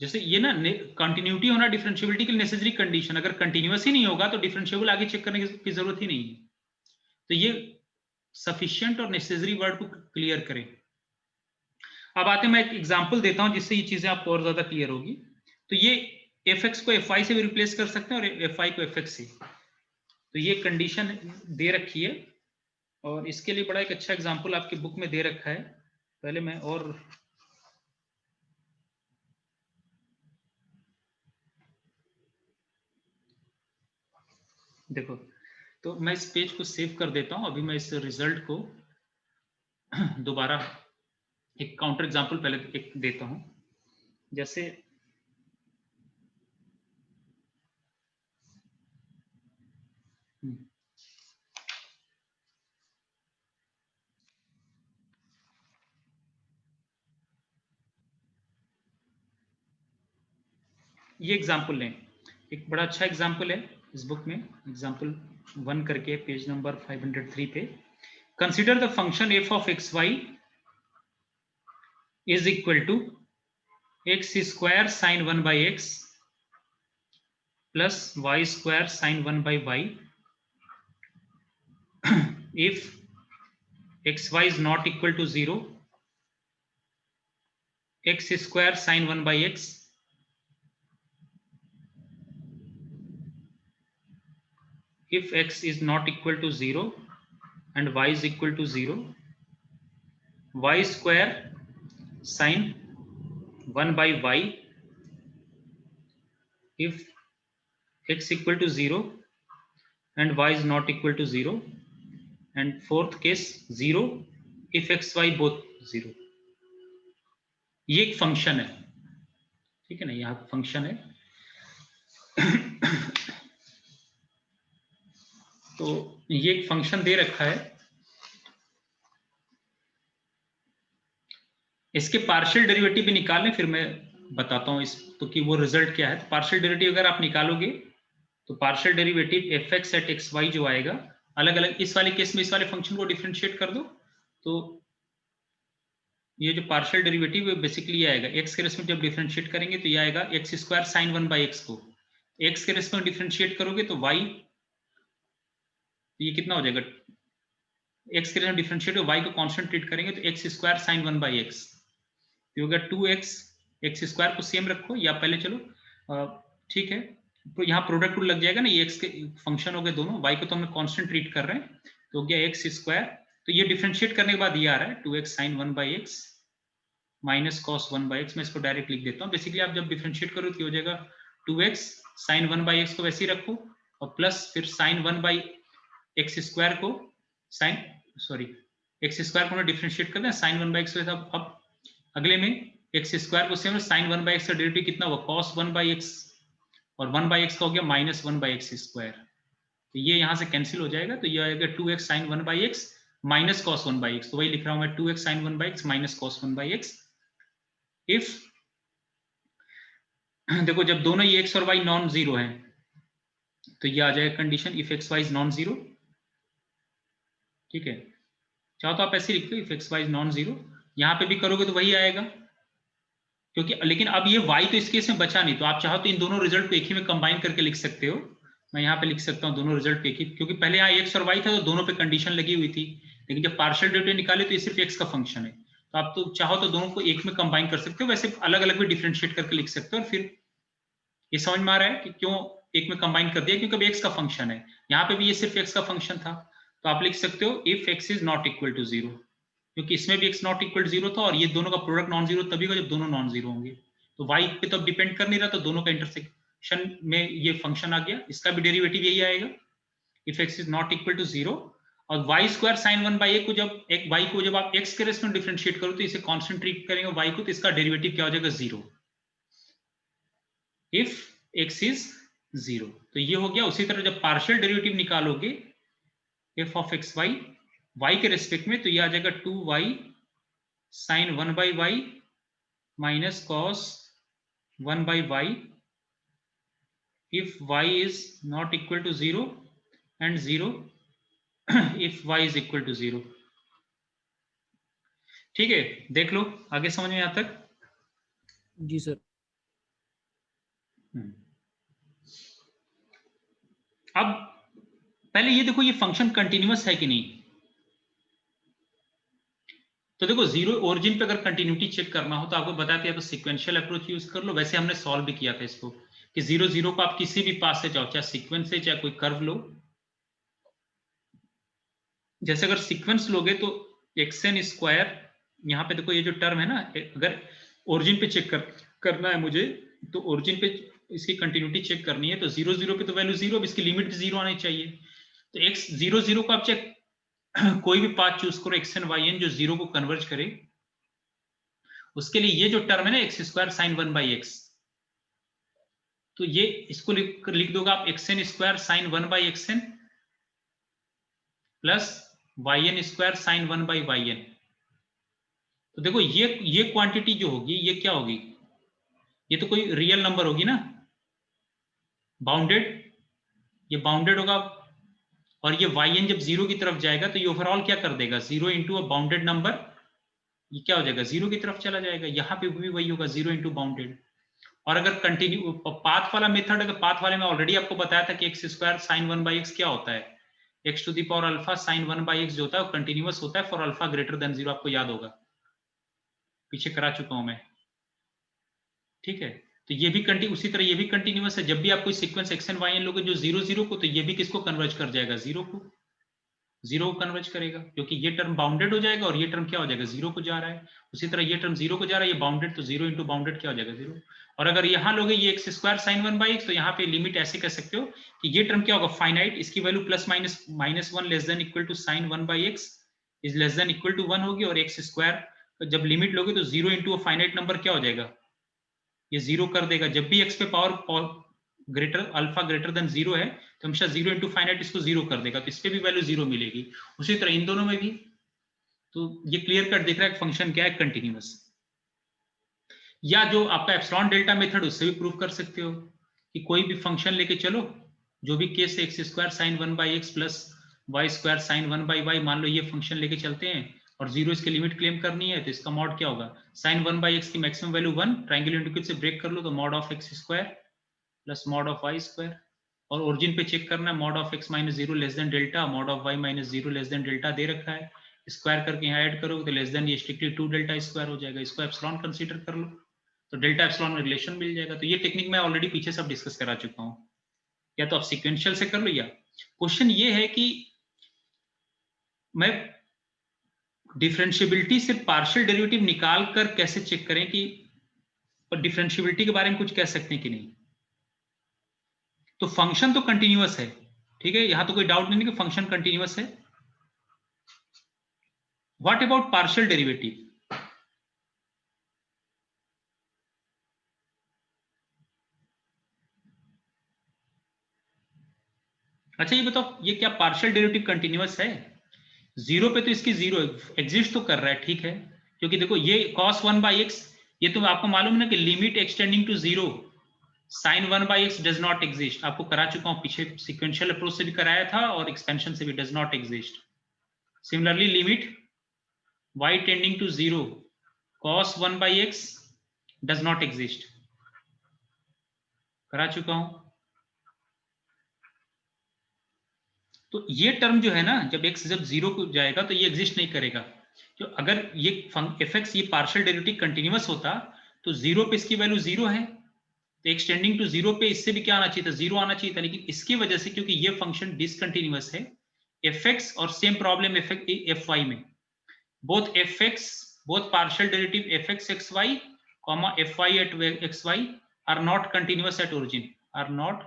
जैसे ये ना कंटिन्यूटी होना डिफरेंशिएबिलिटी की नेसेसरी कंडीशन, अगर कंटिन्यूअस ही नहीं होगा तो डिफरेंशिएबल आगे चेक करने की जरूरत ही नहीं है। तो ये सफिशिएंट और नेसेसरी वर्ड को क्लियर करें। अब आते हैं, मैं एक एग्जांपल देता हूं जिससे ये चीजें आपको और ज्यादा क्लियर होगी। तो ये fx को fy से भी रिप्लेस कर सकते हैं और fy को fx से। तो ये कंडीशन दे रखी है और इसके लिए बड़ा एक अच्छा एग्जांपल आपकी बुक में दे रखा है। पहले मैं और देखो, तो मैं इस पेज को सेव कर देता हूं। अभी मैं इस रिजल्ट को दोबारा एक काउंटर एग्जांपल पहले एक देता हूं। जैसे ये एग्जांपल लें, एक बड़ा अच्छा एग्जांपल है इस बुक में, एग्जांपल 1 करके पेज नंबर 503 पे। Consider the function f of x Y is equal to x square sine 1 by x plus y square sine 1 by y if xy is not equal to 0, x square sin 1 by x if x is not equal to 0 and y is equal to 0, y square sin 1 by y if x equal to 0 and y is not equal to 0, and fourth case 0 if x y both 0। ये एक function है, ठीक है ना, यहाँ function है। तो ये एक फंक्शन दे रखा है, इसके पार्शियल डेरिवेटिव भी निकालें फिर मैं बताता हूं इस तो कि वो रिजल्ट क्या है। तो पार्शियल डेरिवेटिव अगर आप निकालोगे तो partial derivative f x at x y जो आएगा, अलग अलग इस वाले केस में इस वाले फंक्शन को डिफरेंशिएट कर दो तो ये जो पार्शियल डेरिवेटिव है बेसिकली ये आएगा, एक्स के रेस्पेक्ट जब डिफरेंशिएट करेंगे तो ये आएगा x square sine 1 by x को एक्स के रेस्पेक्ट डिफरेंशिएट करोगे तो वाई, ये कितना हो जाएगा, एक्स के रेस्पेक्ट डिफरेंशिएट वाई को कांस्टेंट ट्रीट करेंगे तो x square sine 1 by x हो गया 2x। एक्स स्क्वायर को सेम रखो या पहले चलो ठीक है, तो यहाँ प्रोडक्ट रूल लग जाएगा ना, ये एक्स के फंक्शन हो गए दोनों, y को तो हमने कांस्टेंट ट्रीट कर रहे हैं तो हो गया एक्स स्क्वायर। तो ये डिफरेंशिएट करने के बाद ये आ रहा है 2x sin 1 by x minus cos 1 by x. मैं इसको डायरेक्ट लिख देता हूँ। बेसिकली आप जब डिफरेंशिएट करो तो हो जाएगा 2x sin 1 बाई एक्स को वैसे ही रखो और प्लस फिर sin 1 बाई एक्स स्क्वायर को एक्स स्क्वायर को डिफरेंशिएट करते हैं sin 1 बाई एक्स। अब अगले में एक्स स्क्वायर को सेम साइन 1 बाई एक्स का डेरिवेटिव कितना हुआ कॉस 1 बाई एक्स और 1 बाई एक्स का हो गया माइनस 1 बाई एक्स स्क्वायर। तो ये यहां से कैंसिल हो जाएगा तो ये आएगा 2x sin 1 by x minus cos 1 by x. तो वही लिख रहा हूं मैं 2x sin 1 by x minus cos 1 by x if देखो जब दोनों ये x और y नॉन जीरो हैं तो ये आ जाएगा condition if x Y is non zero. ठीक है, चाहो तो आप ऐसे लिख दो if x Y is non zero, यहां पे भी करोगे तो वही आएगा, क्योंकि लेकिन अब ये y तो इस केस में बचा नहीं, तो आप चाहो तो इन दोनों रिजल्ट को एक ही में कंबाइन करके लिख सकते हो। मैं यहाँ पे लिख सकता हूँ दोनों रिजल्ट एक ही, क्योंकि पहले यहाँ x और y था तो दोनों पे कंडीशन लगी हुई थी, लेकिन जब पार्शियल डेरिवेटिव निकाले तो ये सिर्फ x का फंक्शन है, तो आप तो चाहो तो दोनों को एक में कंबाइन कर सकते हो, वैसे अलग अलग भी डिफ्रेंशिएट करके लिख सकते हो। और फिर ये समझ में आ रहा है कि क्यों एक में कंबाइन कर दिया, क्योंकि अब x का फंक्शन है, यहाँ पे भी ये सिर्फ x का फंक्शन था, तो आप लिख सकते हो if x is not equal to zero, क्योंकि इसमें भी x नॉट इक्वल जीरो था और ये दोनों का प्रोडक्ट नॉन जीरो तभी का जब दोनों नॉन जीरो होंगे, तो y पे तो डिपेंड कर नहीं रहा, तो दोनों का इंटरसेक्शन में ये फंक्शन आ गया, इसका भी डेरिवेटिव यही आएगा if x is not equal to zero. और y square sine 1 by a को जब एक y को जब आप x के रेस्पेक्ट में डिफरेंशिएट करो तो इसे कांस्टेंट ट्रीट करेंगे y को, तो इसका डेरिवेटिव क्या हो जाएगा zero if x is zero. तो ये हो गया। उसी तरह जब पार्शियल डेरिवेटिव निकालोगे f of x y y के रेस्पेक्ट में, तो ये आ जाएगा 2y sine 1 by y minus cos 1 by y if y is not equal to 0 and 0 if y is equal to 0। ठीक है, देख लो आगे समझ में यहां तक। जी सर। अब पहले ये देखो ये फंक्शन कंटिन्यूअस है कि नहीं, तो देखो जीरो ओरिजिन पे अगर कंटिन्यूटी चेक करना हो तो आपको बताते हैं तो सीक्वेंशियल अप्रोच यूज कर लो, वैसे हमने सॉल्व भी किया था इसको कि 0 0 को आप किसी भी पास से जाओ, चाहे सीक्वेंस से चाहे कोई कर्व लो, जैसे अगर सीक्वेंस लोगे तो एक्सएन स्क्वायर, यहाँ पे देखो ये जो टर्म है ना, अगर ओरिजिन पे चेक करना है मुझे, तो ओरिजिन पे इसकी कंटिन्यूटी चेक करनी है, तो 0 0 पे तो वैल्यू जीरो, इसकी लिमिट भी जीरो आनी चाहिए, तो x 0 0 को आप चेक कोई भी पाथ चूज करो एक्स एन वाई एन जो जीरो को कन्वर्ज करे, उसके लिए ये जो टर्म है ना x square sine 1 by x, तो ये इसको लिख दोगे आप x n square sine 1 by x n plus y n square sine 1 by y n. तो देखो ये क्वांटिटी जो होगी ये क्या होगी, ये तो कोई रियल नंबर होगी ना, बाउंडेड, ये बाउंडेड होगा, और ये yn जब जीरो की तरफ जाएगा तो ये ओवरऑल क्या कर देगा, zero into a bounded number, ये क्या हो जाएगा जीरो की तरफ चला जाएगा, यहाँ पे भी वही होगा जीरो इंटू बाउंडेड। और अगर कंटिन्यू पाथ वाला मेथड है तो पाथ वाले में ऑलरेडी आपको बताया था कि x square sine 1 by x क्या होता है, x to the power alpha sine 1 by x जो होता है वो कंटिन्यूअस होता है for alpha greater than zero, आपको याद होगा, पीछे करा चुका हूं मैं। ठीक है, तो ये भी उसी तरह ये भी कंटिन्यूअस है, जब भी आप कोई sequence x and y n लोगे जो 0 0 को, तो ये भी किसको कन्वर्ज कर जाएगा, जीरो को कन्वर्ज करेगा, क्योंकि ये टर्म बाउंडेड हो जाएगा और ये टर्म क्या हो जाएगा, जीरो को जा रहा है। उसी तरह ये टर्म जीरो को जा रहा है, ये बाउंडेड, तो जीरो इंटू बाउंडेड क्या हो जाएगा, जीरो। और अगर यहाँ लोगे ये x square sine 1 by x, तो यहाँ पे लिमिट ऐसे कह सकते हो कि ये टर्म क्या होगा, फाइनाइट, इसकी value plus minus 1 less than equal to sine 1 by x is less than equal to 1 होगी, और एक्स स्क्वायर जब लिमिट लोगे तो जीरो इंटू फाइनाइट नंबर क्या हो जाएगा, ये जीरो कर देगा। जब भी एक्स पे power greater alpha greater than zero है तो हमेशा जीरो इंटू फाइनाइट इसको जीरो कर देगा, तो इस पे भी वैल्यू जीरो मिलेगी। उसी तरह इन दोनों में भी, तो ये क्लियर कट दिख रहा है फंक्शन क्या है, कंटिन्यूअस। या जो आपका एप्सिलॉन डेल्टा मेथड उससे भी प्रूव कर सकते हो कि कोई भी फंक्शन लेके चलो, जो भी केस है x square sine 1 by x plus y square sine 1 by y, मान लो ये फंक्शन लेके चलते हैं और जीरो इसकी लिमिट क्लेम करनी है, तो इसका मॉड क्या होगा, साइन 1 बाई एक्स की मैक्सिमम वैल्यू 1, ट्रायंगल इंटीग्रल से ब्रेक कर लो तो mod of X square plus mod of Y square, और ओरिजिन पे चेक करना है mod of X minus zero less than delta, mod of Y minus zero less than delta दे रखा है, स्क्वायर करके यहाँ ऐड करोगे तो लेस देन ये स्ट्रिक्टली 2 डेल्टा स्क्वायर हो जाएगा, इसको एप्सिलॉन कंसीडर कर लो तो डेल्टा एप्सिलॉन में रिलेशन मिल जाएगा। तो ये टेक्निक मैं ऑलरेडी पीछे सब डिस्कस करा चुका हूँ, या तो आप सिक्वेंशियल से कर लो, या क्वेश्चन ये है कि मैं डिफरेंशिएबिलिटी से पार्शियल डेरिवेटिव निकाल कर कैसे चेक करें कि डिफरेंशिएबिलिटी के बारे में कुछ कह सकते हैं कि नहीं। तो फंक्शन तो कंटिन्यूअस है, ठीक है, यहां तो कोई डाउट नहीं कि फंक्शन कंटिन्यूअस है। व्हाट अबाउट पार्शियल डेरिवेटिव, अच्छा ये बताओ ये क्या पार्शियल डेरिवेटिव कंटिन्यूअस है, जीरो पे तो इसकी जीरो एग्जिस्ट तो कर रहा है, ठीक है, क्योंकि देखो ये cos 1 बाई एक्स, ये तो आपको मालूम है ना कि limit extending to zero sine 1/x does not exist, आपको करा चुका हूं पीछे, सिक्वेंशियल अप्रोच से भी कराया था और एक्सपेंशन से भी, does not exist. Similarly limit y tending to 0 cos 1/x does not exist, करा चुका हूं। तो ये टर्म जो है ना, जब x जब 0 को जाएगा तो ये एग्जिस्ट नहीं करेगा। तो अगर ये fx ये पार्शियल डेरिवेटिव कंटिन्यूअस होता तो 0 पे इसकी वैल्यू 0 है, तो एक्सटेंडिंग टू 0 पे इससे भी क्या आना चाहिए था, 0 आना चाहिए था। लेकिन इसकी वजह से, क्योंकि ये फंक्शन डिसकंटिन्यूअस है, fx और सेम प्रॉब्लम fy में, both partial derivative fx xy comma fy at xy are not continuous at origin, are not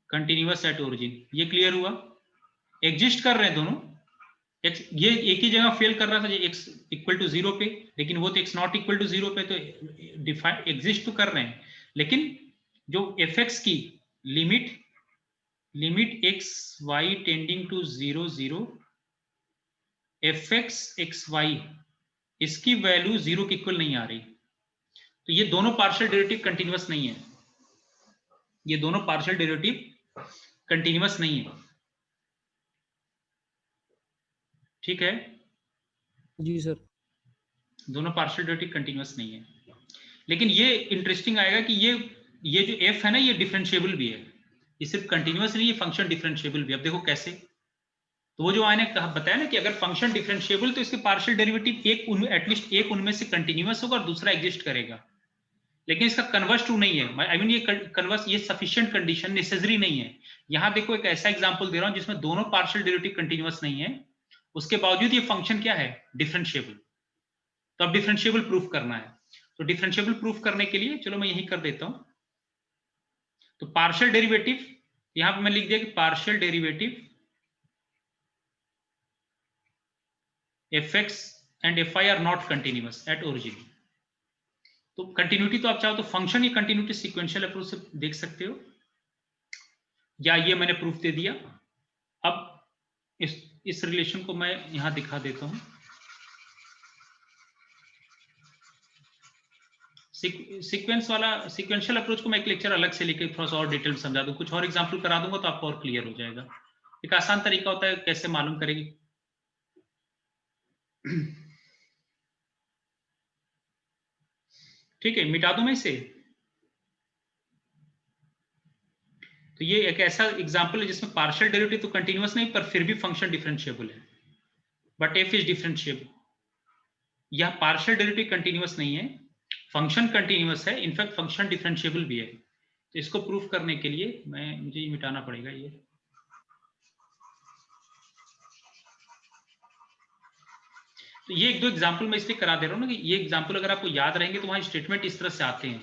continuous at origin। ये क्लियर हुआ? एग्जिस्ट कर रहे हैं दोनों, ये एक ही जगह फेल कर रहा था, x इक्वल टू 0 पे, लेकिन वो तो x नॉट इक्वल टू 0 पे तो डिफाइन एग्जिस्ट तो कर रहे हैं। लेकिन जो fx की limit x y tending to 0 0 fx xy, इसकी वैल्यू 0 के इक्वल नहीं आ रही, तो ये दोनों पार्शियल डेरिवेटिव कंटिन्यूअस नहीं है, ये दोनों पार्शियल डेरिवेटिव कंटिन्यूअस नहीं है। ठीक है, जी सर। दोनों पार्शियल डेरिवेटिव कंटिन्यूअस नहीं है। लेकिन ये इंटरेस्टिंग आएगा कि ये जो f है ना, ये डिफरेंशिएबल भी है, ये सिर्फ कंटिन्यूअस नहीं, ये फंक्शन डिफरेंशिएबल भी। अब देखो कैसे, तो वो जो मैंने बताया ना कि अगर फंक्शन डिफरेंशिएबल तो इसके पार्शियल डेरिवेटिव एटलीस्ट एक उनमें से कंटिन्यूअस होगा और दूसरा एग्जिस्ट करेगा। लेकिन इसका कन्वर्स ट्रू नहीं है, आई मीन ये कन्वर्स, ये सफिशिएंट कंडीशन नेसेसरी नहीं है। यहां देखो एक ऐसा एग्जांपल दे रहा हूं जिसमें दोनों पार्शियल डेरिवेटिव कंटिन्यूअस नहीं है, उसके बावजूद ये फंक्शन क्या है, डिफरेंशिएबल। तो अब डिफरेंशिएबल प्रूफ करना है, तो डिफरेंशिएबल प्रूफ करने के लिए चलो मैं यही कर देता हूं। तो पार्शियल डेरिवेटिव, यहां पे मैं लिख दिया कि partial derivative fx and fy are not continuous at origin. तो कंटिन्यूटी तो आप चाहो तो फंक्शन या कंटिन्यूटी सीक्वेंशियल अप्रोच से देख सकते हो, या ये मैंने प्रूफ दे दिया। अब इस रिलेशन को मैं यहां दिखा देता हूं। सीक्वेंस वाला सीक्वेंशियल अप्रोच को मैं एक लेक्चर अलग से लेकर थोड़ा सा और डिटेल समझा दूं, कुछ और एग्जांपल करा दूंगा तो आपको और क्लियर हो जाएगा। एक आसान तरीका होता है कैसे मालूम करेगी। ठीक है, मिटा दूं मैं इसे। तो ये एक ऐसा एग्जांपल है जिसमें पार्शियल डेरिवेटिव तो कंटिन्यूअस नहीं, पर फिर भी फंक्शन डिफरेंशिएबल है, बट एफ इज डिफरेंशिएबल। यह पार्शियल डेरिवेटिव कंटिन्यूअस नहीं है, फंक्शन कंटिन्यूअस है, इनफैक्ट फंक्शन डिफरेंशिएबल भी है। तो इसको प्रूफ करने के लिए मुझे ये मिटाना पड़ेगा ये। तो ये एक दो एग्जांपल मैं इसलिए करा दे रहा हूँ ना कि ये एग्जांपल अगर आपको याद रहेंगे तो वहां स्टेटमेंट इस तरह से आते हैं,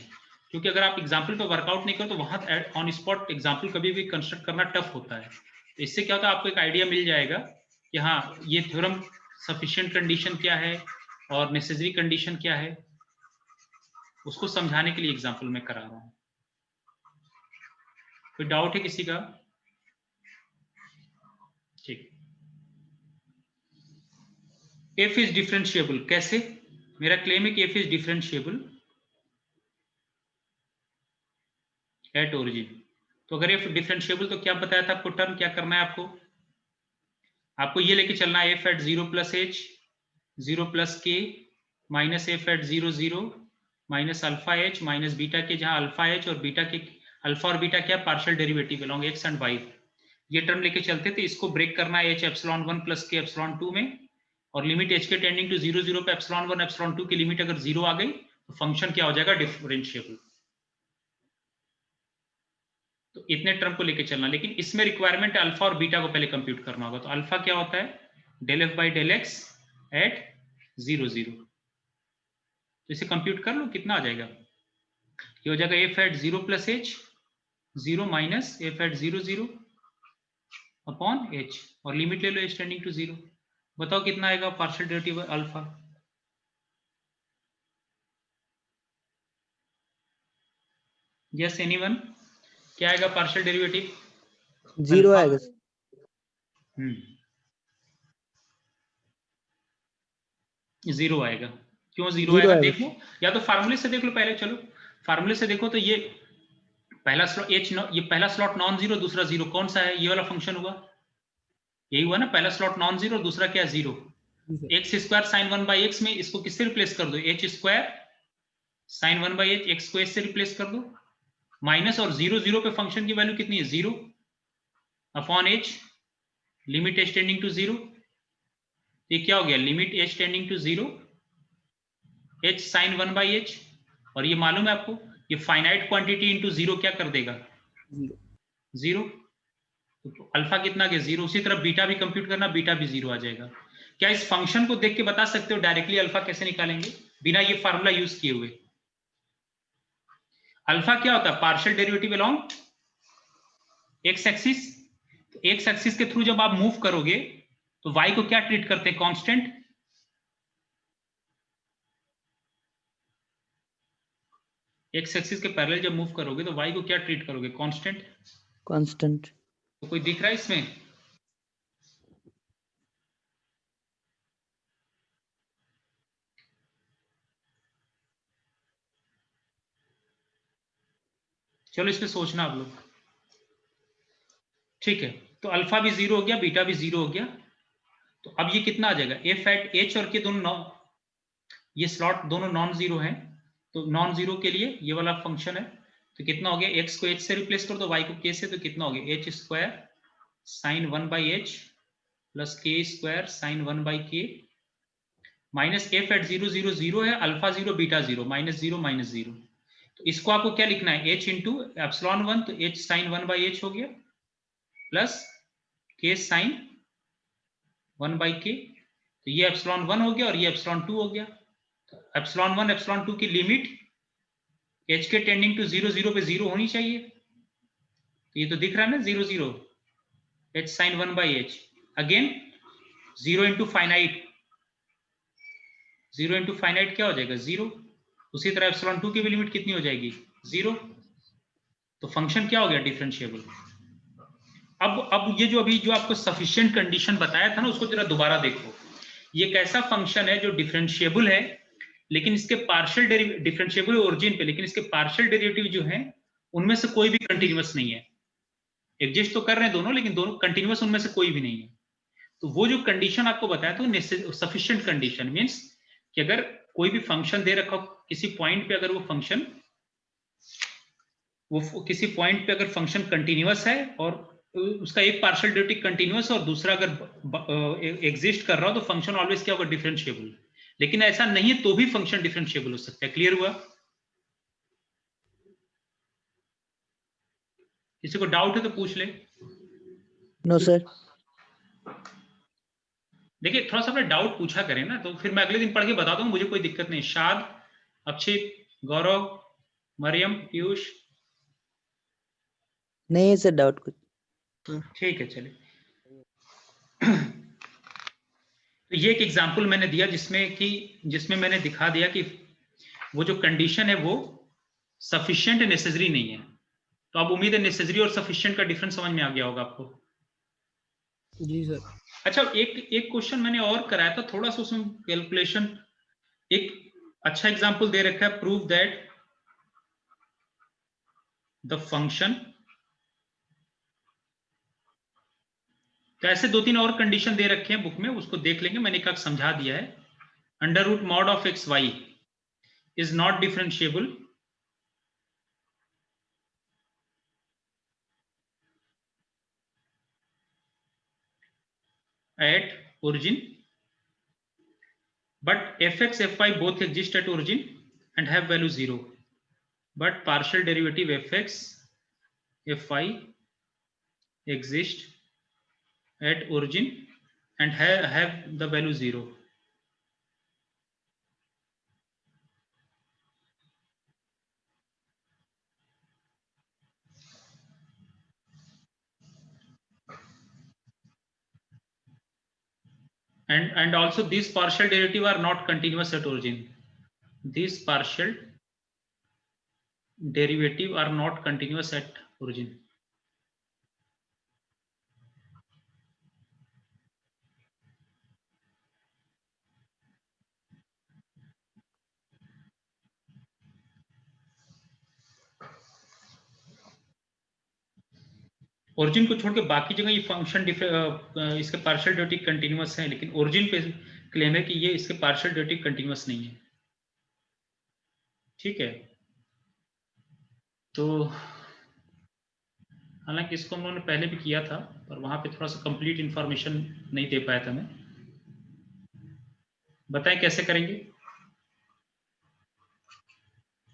क्योंकि अगर आप एग्जांपल पे वर्कआउट नहीं करो तो वहां ऑन स्पॉट एग्जांपल कभी भी कंस्ट्रक्ट करना टफ होता है। तो इससे क्या होता है, आपको एक आइडिया मिल जाएगा कि हाँ ये थ्योरम सफिशिएंट कंडीशन क्या है और नेसेसरी कंडीशन क्या है, उसको समझाने के लिए एग्जाम्पल मैं करा रहा हूँ। कोई डाउट है किसी का? ठीक, f इज डिफरेंशिएबल कैसे? मेरा क्लेम है कि f is differentiable eight origin. तो अगर f डिफरेंशिएबल तो क्या बताया था आपको टर्म, क्या करना है आपको ये लेके चलना है f at 0 plus h 0 plus k minus f at 0 0 minus alpha h minus beta k, जहां अल्फा h और बीटा के, अल्फा और बीटा क्या partial derivative along x and y, ये टर्म लेके चलते थे। इसको ब्रेक करना है h epsilon 1 plus k epsilon 2 में, और लिमिट h के टेंडिंग टू 0 0 पे एप्सिलॉन 1 एप्सिलॉन 2 की लिमिट अगर 0 आ गई तो फंक्शन क्या हो जाएगा, डिफरेंशिएबल। तो इतने टर्म को लेके चलना, लेकिन इसमें रिक्वायरमेंट है अल्फा और बीटा को पहले कंप्यूट करना होगा। तो अल्फा क्या होता है, del F by del x at 0 0। तो इसे कंप्यूट कर लो, कितना आ जाएगा, ये हो जाएगा F at 0 plus H 0 minus F at 0 0 upon H, और लिमिट ले लो एच टेंडिंग टू 0। बताओ कितना आएगा partial derivative alpha? Yes anyone, क्या आएगा पार्शियल डेरिवेटिव? 0 आएगा। 0 आएगा। क्यों जीरो आएगा देख लो, या तो फार्मूले से देख लो पहले। चलो फार्मूले से देखो तो ये पहला स्लॉट ये पहला स्लॉट नॉन जीरो, दूसरा जीरो, कौन सा है? ये वाला फंक्शन हुआ, यही हुआ ना, पहला स्लॉट नॉन जीरो, दूसरा क्या? Zero. X square sign 1/x में इसको किससे रिप्लेस कर दो? H square sine 1/h, x को एच से रिप्लेस कर दो, माइनस, और जीरो जीरो पे फंक्शन की वैल्यू कितनी है? Zero upon h, limit h tending to zero. ये क्या हो गया? Limit h tending to zero h sine 1/h। और ये मालूम है आपको, ये फाइनाइट क्वांटिटी इंटू जीरो क्या कर देगा? जीरो। तो अल्फा कितना गया? जीरो। उसी तरह बीटा भी कंप्यूट करना, बीटा भी जीरो आ जाएगा। क्या इस फंक्शन को देख के बता सकते हो डायरेक्टली अल्फा कैसे निकालेंगे बिना ये फार्मूला यूज किए हुए? अल्फा क्या होता है? Partial derivative along x axis. तो एक्स एक्सिस के थ्रू जब आप मूव करोगे तो वाई को क्या ट्रीट करते हैं? कांस्टेंट। एक्स एक्सिस के पैरेलल जब मूव करोगे तो वाई को क्या ट्रीट करोगे? कांस्टेंट। कांस्टेंट। तो कोई दिख रहा है इसमें? चलो इस पे सोचना आप लोग। ठीक है, तो अल्फा भी जीरो हो गया, बीटा भी जीरो हो गया। तो अब ये कितना आ जाएगा? एफ एट एच और के दोनों ये स्लॉट दोनों नॉन जीरो हैं, तो नॉन जीरो के लिए ये वाला फंक्शन है। तो कितना हो गया? एक्स को एच से रिप्लेस कर दो, वाई को के से, तो कितना हो गया? H square sine 1/h plus K square sine 1/k minus F at zero zero zero है, alpha zero beta zero, minus zero. तो इसको आपको क्या लिखना है? एच इंटू एप्सिलॉन 1, तो एच साइन 1/h हो गया प्लस के साइन 1/k। तो ये एप्सिलॉन 1 हो गया और ये एप्सिलॉन 2 हो गया। एप्सिलॉन 1 एप्सिलॉन 2 की लिमिट एच के टेंडिंग टू जीरो जीरो पे जीरो होनी चाहिए। तो ये तो दिख रहा है ना, zero zero, h sine 1/h। Again zero into finite, zero into finite क्या हो जाएगा? जीरो। उसी तरह एप्सिलॉन 2 की भी लिमिट कितनी हो जाएगी? जीरो। तो फंक्शन क्या हो गया? डिफरेंशिएबल। अब ये जो अभी जो आपको सफिशिएंट कंडीशन बताया था ना, उसको जरा दोबारा देखो। ये एक ऐसा फंक्शन है जो डिफरेंशिएबल है, लेकिन इसके पार्शियल डिफरेंशिएबल ओरिजिन पे, लेकिन इसके पार्शियल डेरिवेटिव जो है उनमें से कोई भी कंटिन्यूअस नहीं है। एग्जिस्ट तो कर रहे हैं दोनों, लेकिन दोनों कंटिन्यूअस उनमें से कोई भी नहीं है। तो वो जो कंडीशन आपको बताया तो सफिशिएंट कंडीशन मींस कि अगर कोई भी फंक्शन दे रखा हो किसी पॉइंट पे, अगर वो किसी पॉइंट पे अगर फंक्शन कंटिन्यूअस है और उसका एक पार्शियल डेरिवेटिव कंटिन्यूअस और दूसरा अगर एग्जिस्ट कर रहा हो, तो फंक्शन ऑलवेज क्या होगा? डिफरेंशिएबल। लेकिन ऐसा नहीं है तो भी फंक्शन डिफरेंशिएबल हो सकता है। क्लियर हुआ? किसी को डाउट है तो पूछ ले। No sir. देखिए थोड़ा सा अपना डाउट पूछा करें ना, तो फिर मैं अगले दिन पढ़ के बता दूंगा, मुझे कोई दिक्कत नहीं। शाद, अक्षित, गौरव, मरियम, पीयूष? नहीं है सर डाउट कुछ। ठीक है चलिए। तो ये एक एग्जांपल मैंने दिया जिसमें मैंने दिखा दिया कि वो जो कंडीशन है वो सफिशिएंट नेसेसरी नहीं है। तो अब उम्मीद है नेसेसरी और सफिशिएंट का डिफरेंस समझ में आ गया होगा आपको। जी सर। अच्छा, एक क्वेश्चन मैंने और कराया था, थोड़ा सा उसमें कैलकुलेशन, एक अच्छा एग्जांपल दे रखा है, प्रूव दैट द फंक्शन। तो ऐसे दो तीन और कंडीशन दे रखे हैं बुक में, उसको देख लेंगे, मैंने एक समझा दिया है। Under root mod of x Y is not differentiable at origin, but fx fy both exist at origin and have value 0, but partial derivative fx fy exist at origin and have the value 0. And also these partial derivative are not continuous at origin. These partial derivative are not continuous at origin. Origin को छोड़ के बाकी जगह ये function इसके partial derivative continuous है, लेकिन origin पे क्लेम है कि ये इसके पार्शियल डेरिवेटिव कंटीन्यूअस नहीं है। ठीक है, तो हालांकि इसको हम लोगों ने पहले भी किया था, पर वहां पे थोड़ा सा कंप्लीट इंफॉर्मेशन नहीं दे पाया था मैं। बताएं कैसे करेंगे।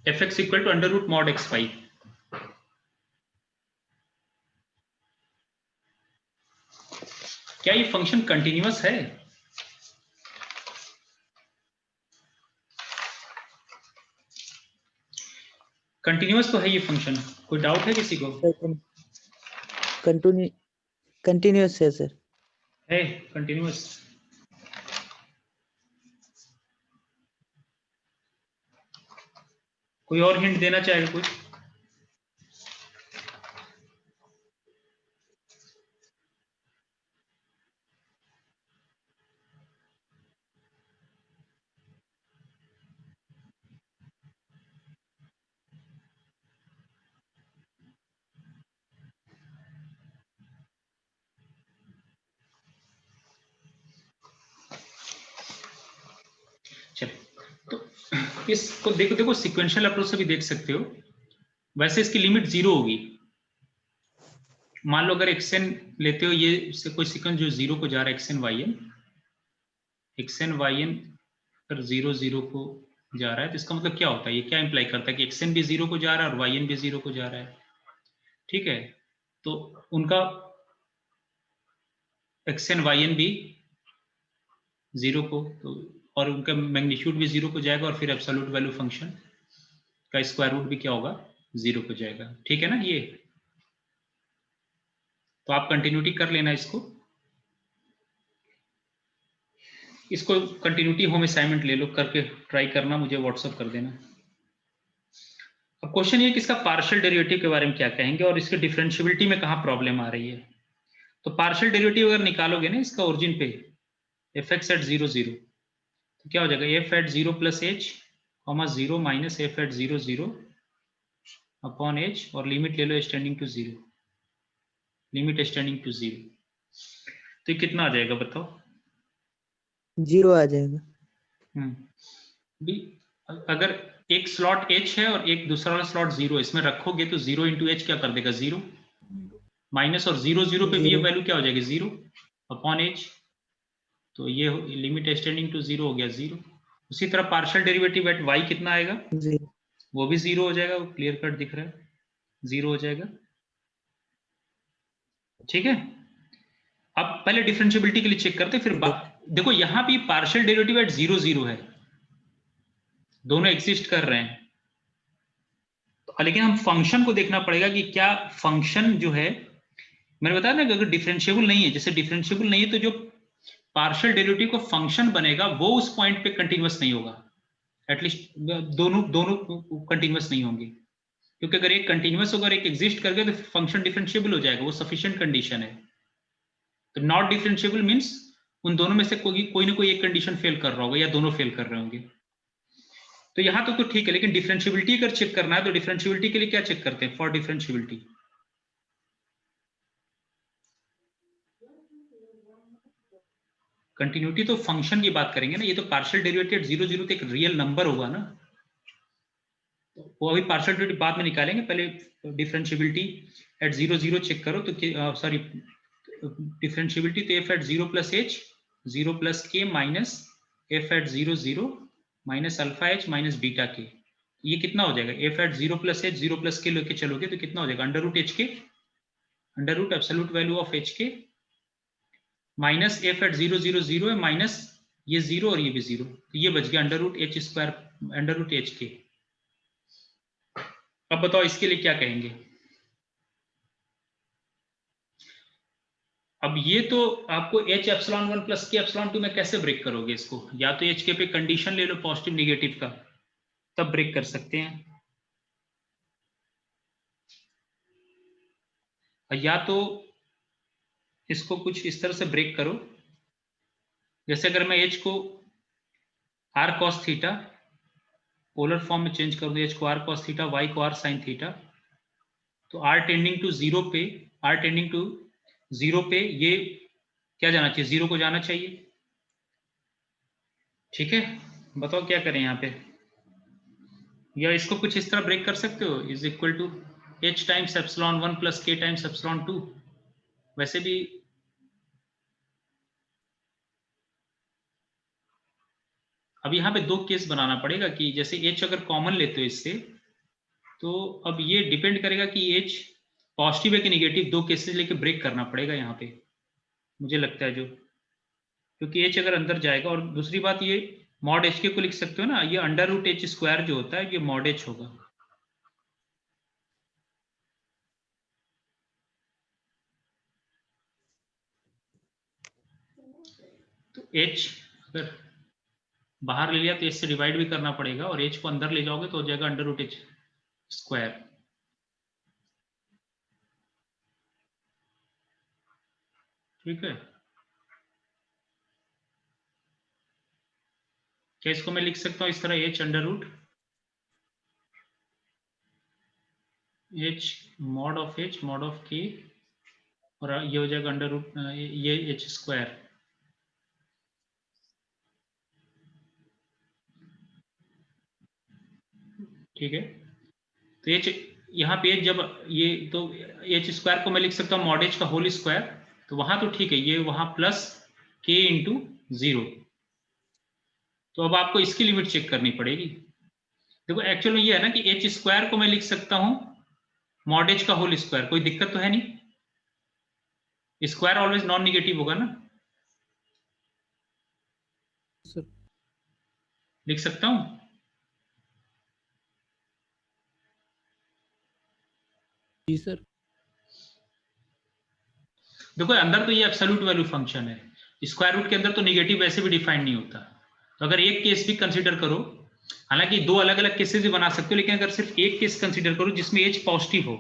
fx equal to under root mod x y. क्या ये फंक्शन कंटिन्यूअस है? कंटिन्यूअस तो है ये फंक्शन, कोई डाउट है किसी को? कंटिन्यूअस है सर। है कंटिन्यूअस। कोई और हिंट देना चाहेगा कुछ? चलो, तो इसको देखो, देखो सिक्वेंशियल अप्रोच से भी देख सकते हो। वैसे इसकी लिमिट 0 होगी। मान लो अगर xn लेते हो, ये से कोई सीक्वेंस जो 0 को जा रहा है, xn yn अगर 0 0 को जा रहा है, तो इसका मतलब क्या होता है? ये क्या इंप्लाई करता है कि xn भी 0 को जा रहा है और yn भी 0 को जा रहा है। ठीक है, तो उनका xn yn भी 0 को, तो और उनका मैग्नीट्यूड भी 0 को जाएगा, और फिर एब्सोल्यूट वैल्यू फंक्शन का स्क्वायर रूट भी क्या होगा? 0 को जाएगा। ठीक है ना ये? तो आप कंटिन्यूटी कर लेना इसको कंटिन्यूटी होम असाइनमेंट ले लो, करके ट्राई करना, मुझे व्हाट्सएप कर देना। अब क्वेश्चन ये कि इसका पार्शियल डेरिवेटिव के बारे में क्या कहेंगे और इसके डिफरेंशियबिलिटी में कहाँ प्रॉब्लम आ रही है। तो पार्शियल डेरिवेटिव अगर निकालोगे ना इसका ओरिजिन पे, एफ एक्स एट 0 0, तो क्या हो जाएगा? F at 0 plus H comma 0 minus F at 0 0 upon H, और लिमिट ले लो extending to 0, limit extending to 0। तो ये कितना आ जाएगा बताओ? 0 आ जाएगा। भी अगर एक स्लॉट h है और एक दूसरा वाला स्लॉट 0, इसमें रखोगे तो 0 इंटू एच क्या कर देगा? 0 माइनस, और 0 0 पे भी ये वैल्यू क्या हो जाएगी? 0 अपॉन एच। तो ये लिमिट एक्सटेंडिंग टू 0 हो गया 0। उसी तरह पार्शियल डेरिवेटिव एट y कितना आएगा? 0। वो भी 0 हो जाएगा, वो क्लियर कट दिख रहा है, 0 हो जाएगा। ठीक है, अब पहले डिफरेंशियबिलिटी के लिए चेक करते, फिर देखो यहां भी पार्शियल डेरिवेटिव एट 0 0 है, दोनों एग्जिस्ट कर रहे हैं। तो लेकिन हम फंक्शन को देखना पड़ेगा कि क्या फंक्शन जो है, मैंने बताया ना कि अगर डिफरेंशिएबल नहीं है, जैसे डिफरेंशिएबल नहीं है तो जो पार्शियल डेरिवेटिव का फंक्शन बनेगा वो उस पॉइंट पे कंटीन्यूअस नहीं होगा, एटलीस्ट दोनों कंटीन्यूअस नहीं होंगे, क्योंकि अगर एक कंटीन्यूअस होगा और एक एग्जिस्ट कर गया तो फंक्शन डिफरेंशिएबल हो जाएगा, वो सफिशिएंट कंडीशन है। तो नॉट डिफरेंशिएबल मींस उन दोनों में से कोई ना कोई एक कंडीशन फेल कर रहा होगा या दोनों फेल कर रहे होंगे। तो यहां तो ठीक है, लेकिन डिफरेंशियबिलिटी अगर चेक करना है तो डिफरेंशियबिलिटी के लिए क्या चेक करते हैं? फॉर डिफरेंशियबिलिटी कंटिन्यूटी तो फंक्शन की बात करेंगे ना, ये तो पार्शियल डेरिवेटिव 0 0 तो एक रियल नंबर होगा ना, वो अभी पार्शियल डेरिवेटिव बाद में निकालेंगे, पहले डिफरेंशियबिलिटी एट 0 0 चेक करो। तो सॉरी, डिफरेंशियबिलिटी तो F at 0 plus H 0 plus K minus F at 0 0 minus alpha H minus beta K, ये कितना हो जाएगा? F at 0 plus H 0 plus K लेके चलोगे तो कितना हो जाएगा? Under root H K, under root absolute value of H K minus F at 0 0 0 है, माइनस ये 0 और ये भी 0, तो ये बच गया under root h square, under root H k. अब बताओ इसके लिए क्या कहेंगे? अब ये तो आपको H epsilon 1 plus K epsilon 2 में कैसे ब्रेक करोगे इसको? या तो एच के पे कंडीशन ले लो पॉजिटिव निगेटिव का, तब ब्रेक कर सकते हैं, या तो इसको कुछ इस तरह से ब्रेक करो, जैसे अगर मैं एच को r cos theta polar form में चेंज कर दूं, एच को आर कॉस थीटा, वाई को आर साइन थीटा, तो आर टेंडिंग टू 0 पे r टेंडिंग टू 0 पे ये क्या जाना चाहिए, 0 को जाना चाहिए। ठीक है, बताओ क्या करें यहाँ पे, या इसको कुछ इस तरह ब्रेक कर सकते हो, is equal to h times epsilon 1 plus k times epsilon 2। वैसे भी अब यहाँ पे दो केस बनाना पड़ेगा कि जैसे h अगर कॉमन लेते हो इससे, तो अब ये डिपेंड करेगा कि h पॉजिटिव है कि निगेटिव, दो केसेस लेके ब्रेक करना पड़ेगा यहाँ पे, मुझे लगता है जो, क्योंकि h अगर अंदर जाएगा, और दूसरी बात ये मॉड एच के को लिख सकते हो ना, ये अंडर रूट एच स्क्वायर जो होता है ये मॉड एच होगा। तो h अगर बाहर ले लिया तो h से डिवाइड भी करना पड़ेगा, और h को अंदर ले जाओगे तो हो जाएगा अंडर रूट एच स्क्वायर। ठीक है, क्या इसको मैं लिख सकता हूँ इस तरह, h under root h mod of k, और ये हो जाएगा अंडर रूट ये h स्क्वायर। ठीक है, तो h यहाँ पे जब ये, तो h स्क्वायर को मैं लिख सकता हूँ मॉड h का होल स्क्वायर, तो वहां तो ठीक है, ये वहां प्लस k इंटू 0। तो अब आपको इसकी लिमिट चेक करनी पड़ेगी। देखो एक्चुअल में ये है ना कि h स्क्वायर को मैं लिख सकता हूं मॉड h का होल स्क्वायर, कोई दिक्कत तो है नहीं, स्क्वायर ऑलवेज नॉन निगेटिव होगा ना, सर। लिख सकता हूं। जी सर। देखो अंदर तो ये एब्सोल्यूट वैल्यू फंक्शन है, स्क्वायर रूट के अंदर तो निगेटिव वैसे भी डिफाइन नहीं होता। तो अगर एक केस भी कंसीडर करो, हालांकि दो अलग अलग केसेस भी बना सकते हो, लेकिन अगर सिर्फ एक केस कंसीडर करो जिसमें एच पॉजिटिव हो,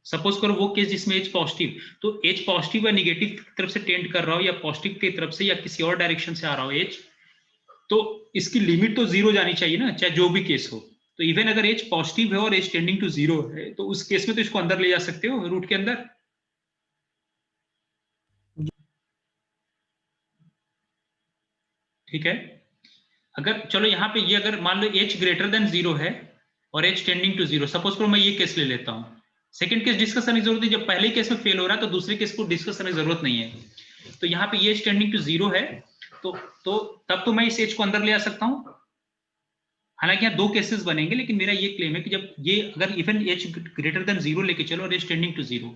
सपोज करो वो केस जिसमें एच पॉजिटिव, तो एच पॉजिटिव या निगेटिव की तरफ से टेंड कर रहा हो, या पॉजिटिव की तरफ से या किसी और डायरेक्शन से आ रहा हो एच, तो इसकी लिमिट तो 0 जानी चाहिए ना, चाहे जो भी केस हो। तो इवन अगर एच पॉजिटिव है और एच टेंडिंग टू 0 है, तो उस केस में तो इसको अंदर ले जा सकते हो रूट के अंदर। ठीक है, अगर चलो यहाँ पे ये अगर मान लो h ग्रेटर देन 0 है और h टेंडिंग टू 0, सपोज करो मैं ये केस ले लेता हूँ, सेकंड केस डिस्कस करने की जरूरत है, जब पहले केस में फेल हो रहा है तो दूसरे केस को डिस्कस करने की जरूरत नहीं है। तो यहाँ पे ये h टेंडिंग टू 0 है, तो तब तो मैं इस h को अंदर ले आ सकता हूँ। हालांकि यहाँ दो केसेस बनेंगे, लेकिन मेरा ये क्लेम है कि जब ये अगर इवन h ग्रेटर देन 0 लेके चलो और h टेंडिंग टू 0,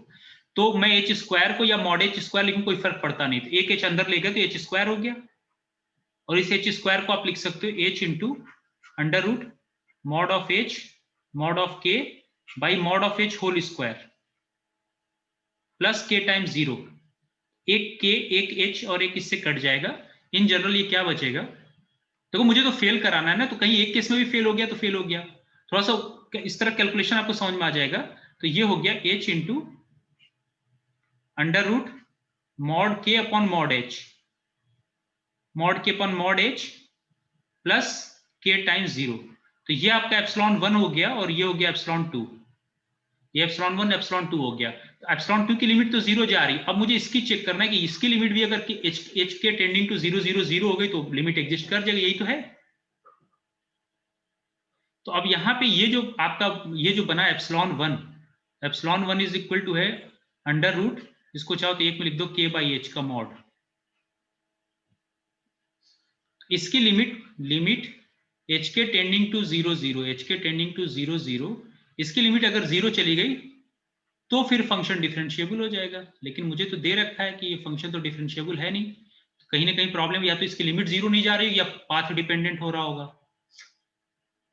तो मैं h स्क्वायर को या मॉड h स्क्वायर लिखूं कोई फर्क पड़ता नहीं, तो एक h अंदर ले गया तो h स्क्वायर हो गया, और इस h स्क्वायर को आप लिख सकते हो h into under root mod of k by mod of h whole square plus k times 0। एक k एक h और एक इससे कट जाएगा, इन जनरल ये क्या बचेगा, देखो मुझे तो फेल कराना है ना, तो कहीं एक केस में भी फेल हो गया तो फेल हो गया, थोड़ा सा इस तरह कैलकुलेशन आपको समझ में आ जाएगा। तो ये हो गया h into under root mod k upon mod h, mod k upon mod h plus k times 0। तो ये आपका एप्सिलॉन 1 हो गया, और ये हो गया एप्सिलॉन 2, ये एप्सिलॉन 1 एप्सिलॉन 2 हो गया। एप्सिलॉन 2 की लिमिट तो 0 जा रही, अब मुझे इसकी चेक करना है कि इसकी लिमिट भी अगर h के टेंडिंग टू 0 0 0 हो गई तो लिमिट एग्जिस्ट कर जाएगी, यही तो है। तो अब यहाँ पे ये जो आपका ये जो बना एप्सिलॉन 1 इज इक्वल टू है अंडर रूट, इसको चाहो तो एक में लिख दो k बाई h का मॉड, इसकी लिमिट h के टेंडिंग टू 0 0, h के टेंडिंग टू 0 0, इसकी लिमिट अगर 0 चली गई तो फिर फंक्शन डिफरेंशिएबल हो जाएगा। लेकिन मुझे तो दे रखा है कि ये फंक्शन तो डिफरेंशिएबल है नहीं, तो कहीं ना कहीं प्रॉब्लम, या तो इसकी लिमिट 0 नहीं जा रही या पाथ डिपेंडेंट हो रहा होगा।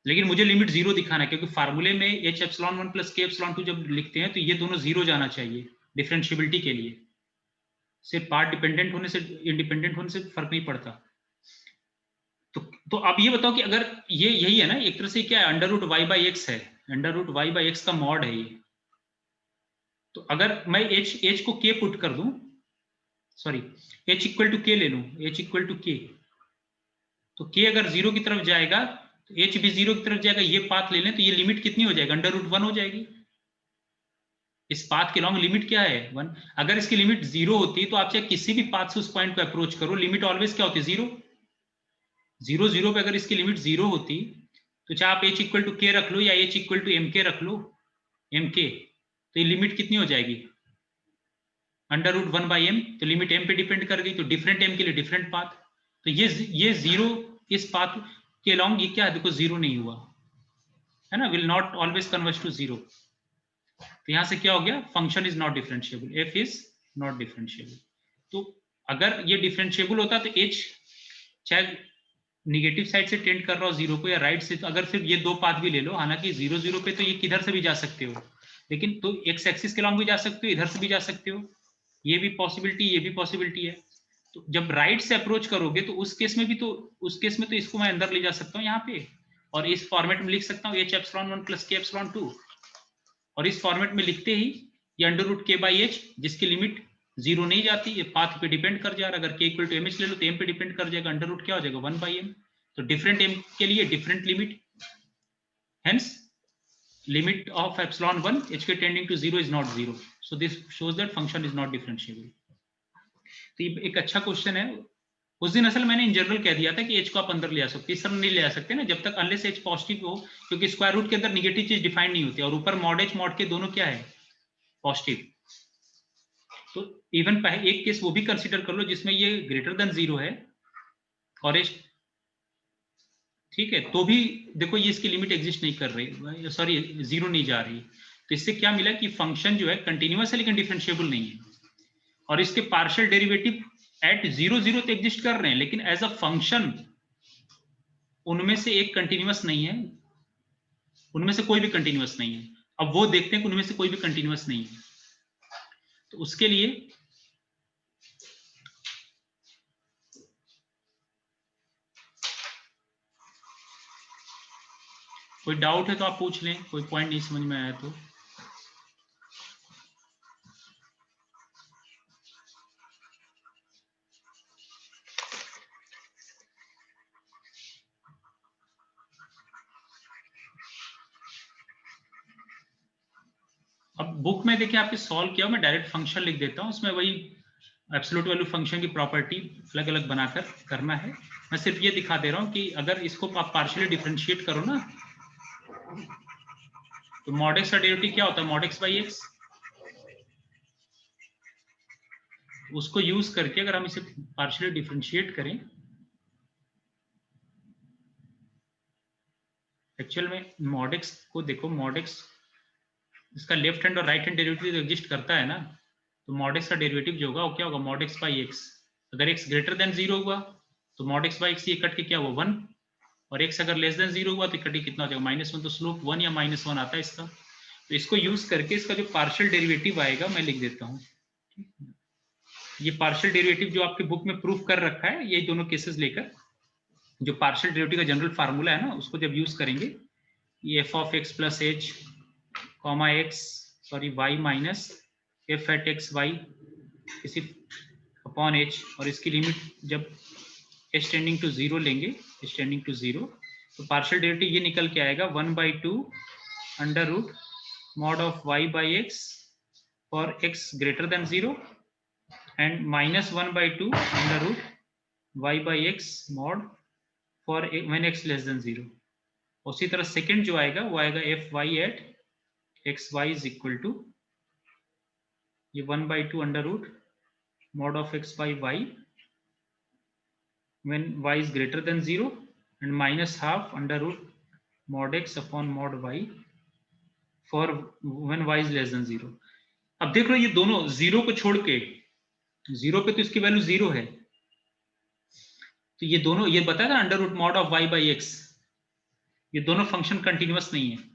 लेकिन मुझे लिमिट 0 दिखाना है, क्योंकि फार्मूले में h epsilon 1 plus k epsilon 2 जब लिखते हैं तो ये दोनों 0 जाना चाहिए डिफरेंशिएबिलिटी के लिए, सिर्फ पार्ट डिपेंडेंट होने से इंडिपेंडेंट होने से फर्क नहीं पड़ता। तो आप ये बताओ कि अगर ये यही है ना, एक तरह से क्या है, under root Y by X है, under root Y by X का मॉड है ये। तो अगर मैं h को k पुट कर दूं, sorry h equal to k ले लूं, h इक्वल टू k, तो k अगर 0 की तरफ जाएगा तो h भी 0 की तरफ जाएगा, ये पाथ ले लें तो ये लिमिट कितनी हो जाएगी, अंडर रूट 1 हो जाएगी। इस पाथ के लॉन्ग लिमिट क्या है 1। अगर इसकी लिमिट 0 होती तो आप चाहे किसी भी पाथ से उस पॉइंट को अप्रोच करो, लिमिट ऑलवेज क्या होती है 0। 0 0 पे अगर इसकी लिमिट 0 होती तो चाहे आप h इक्वल टू के रख लो या h इक्वल टू एम के रख लो, एम के, तो ये लिमिट कितनी हो जाएगी अंडर रूट 1/m। तो लिमिट m पे डिपेंड कर गई, तो डिफरेंट m के लिए डिफरेंट पाथ। तो ये 0 इस पाथ के लॉन्ग ये क्या है देखो 0 नहीं हुआ है ना, will not always converge to 0। तो यहां से क्या हो गया, function is not differentiable, F is not differentiable. तो अगर ये डिफरेंशिएबल होता तो एच चाहे निगेटिव साइड से टेंड कर रहा हो 0 को या राइट से, तो अगर सिर्फ ये दो पाथ भी ले लो, हालांकि 0 0 पे तो ये किधर से भी जा सकते हो, लेकिन तो एक्स एक्सिस के लॉन्ग भी जा सकते हो, इधर से भी जा सकते हो, ये भी पॉसिबिलिटी, ये भी पॉसिबिलिटी है। तो जब राइट से अप्रोच करोगे तो उस केस में भी तो इसको मैं अंदर ले जा सकता हूँ यहाँ पे, और इस फॉर्मेट में लिख सकता हूँ h epsilon 1 plus k epsilon 2, और इस फॉर्मेट में लिखते ही ये under root k by H जिसकी लिमिट 0 नहीं जाती, ये पाथ पे डिपेंड कर जा रहा है। अगर k equal to M H ले लो तो m पे डिपेंड कर जाएगा, अंडर रूट क्या हो जाएगा 1/m। तो डिफरेंट m के लिए different limit, hence limit of epsilon 1 hk tending to 0 is not 0, so this shows that function is not differentiable। तो ये एक अच्छा क्वेश्चन है। उस दिन असल मैंने इन जनरल कह दिया था कि h को आप अंदर ले आ सकते, इस तरह नहीं ले आ सकते ना जब तक अनलेस h पॉजिटिव हो, क्योंकि स्क्वायर रूट के अंदर निगेटिव चीज डिफाइन नहीं होती, और ऊपर मॉड h मॉड के दोनों क्या है पॉजिटिव। तो इवन एक केस वो भी कंसीडर कर लो जिसमें ये ग्रेटर देन 0 है और h ठीक है, तो भी देखो ये इसकी लिमिट एग्जिस्ट नहीं कर रही, सॉरी 0 नहीं जा रही। तो इससे क्या मिला कि फंक्शन जो है कंटिन्यूअस है लेकिन डिफरेंशिएबल नहीं है, और इसके पार्शियल डेरिवेटिव एट 0 0 तो एग्जिस्ट कर रहे हैं, लेकिन एज अ फंक्शन उनमें से एक कंटिन्यूअस नहीं है, उनमें से कोई भी कंटिन्यूअस नहीं है। अब वो देखते हैं कि उनमें से कोई भी कंटिन्यूअस नहीं है, तो उसके लिए कोई डाउट है तो आप पूछ लें, कोई पॉइंट नहीं समझ में आया तो। अब बुक में देखिए आपके सॉल्व किया, मैं डायरेक्ट फंक्शन लिख देता हूँ, उसमें वही एब्सोल्यूट वैल्यू फंक्शन की प्रॉपर्टी अलग अलग बनाकर करना है। मैं सिर्फ ये दिखा दे रहा हूँ कि अगर इसको आप पार्शियली डिफरेंशिएट करो ना, तो मॉड एक्स का डेरिवेटिव क्या होता है मॉड एक्स बाई एक्स, उसको यूज करके अगर हम इसे पार्शियली डिफरेंशिएट करें, एक्चुअल में मॉड एक्स को देखो, मॉड एक्स इसका लेफ्ट हैंड और राइट हैंड डेरिवेटिव एग्जिस्ट करता है ना, तो मॉड एक्स का डेरिवेटिव जो होगा वो क्या होगा मॉड एक्स बाई एक्स। अगर एक्स ग्रेटर देन 0 हुआ तो मॉड एक्स बाई एक्स ये कट के क्या हुआ 1, और एक्स अगर लेस देन 0 हुआ तो कट के कितना हो जाएगा -1, तो स्लोप 1 या -1 आता है इसका। तो इसको यूज करके इसका जो पार्शियल डेरिवेटिव आएगा मैं लिख देता हूँ, ये पार्शियल डेरिवेटिव जो आपके बुक में प्रूफ कर रखा है, ये दोनों केसेस लेकर जो पार्शियल डेरिवेटिव का जनरल फार्मूला है ना, उसको जब यूज करेंगे, ये F of X plus H comma X sorry Y minus F at x Y इसी अपॉन एच, और इसकी लिमिट जब एच टेंडिंग टू 0 लेंगे, एच टेंडिंग टू 0, तो पार्शियल डेरिवेटिव ये निकल के आएगा 1/2 under root mod of Y by X for X greater than 0 and -1/2 under root Y by X mod for when X less than 0। उसी तरह second जो आएगा वो आएगा F Y at x Y is equal to ये 1/2 under root mod of x by y when y is greater than 0 and -12 under root mod x upon mod y for when y is less than 0। अब देख लो ये दोनों 0 को छोड़ के, 0 पे तो इसकी वैल्यू 0 है, तो ये दोनों ये बताया था under root mod of y by x, ये दोनों फंक्शन कंटिन्यूअस नहीं है।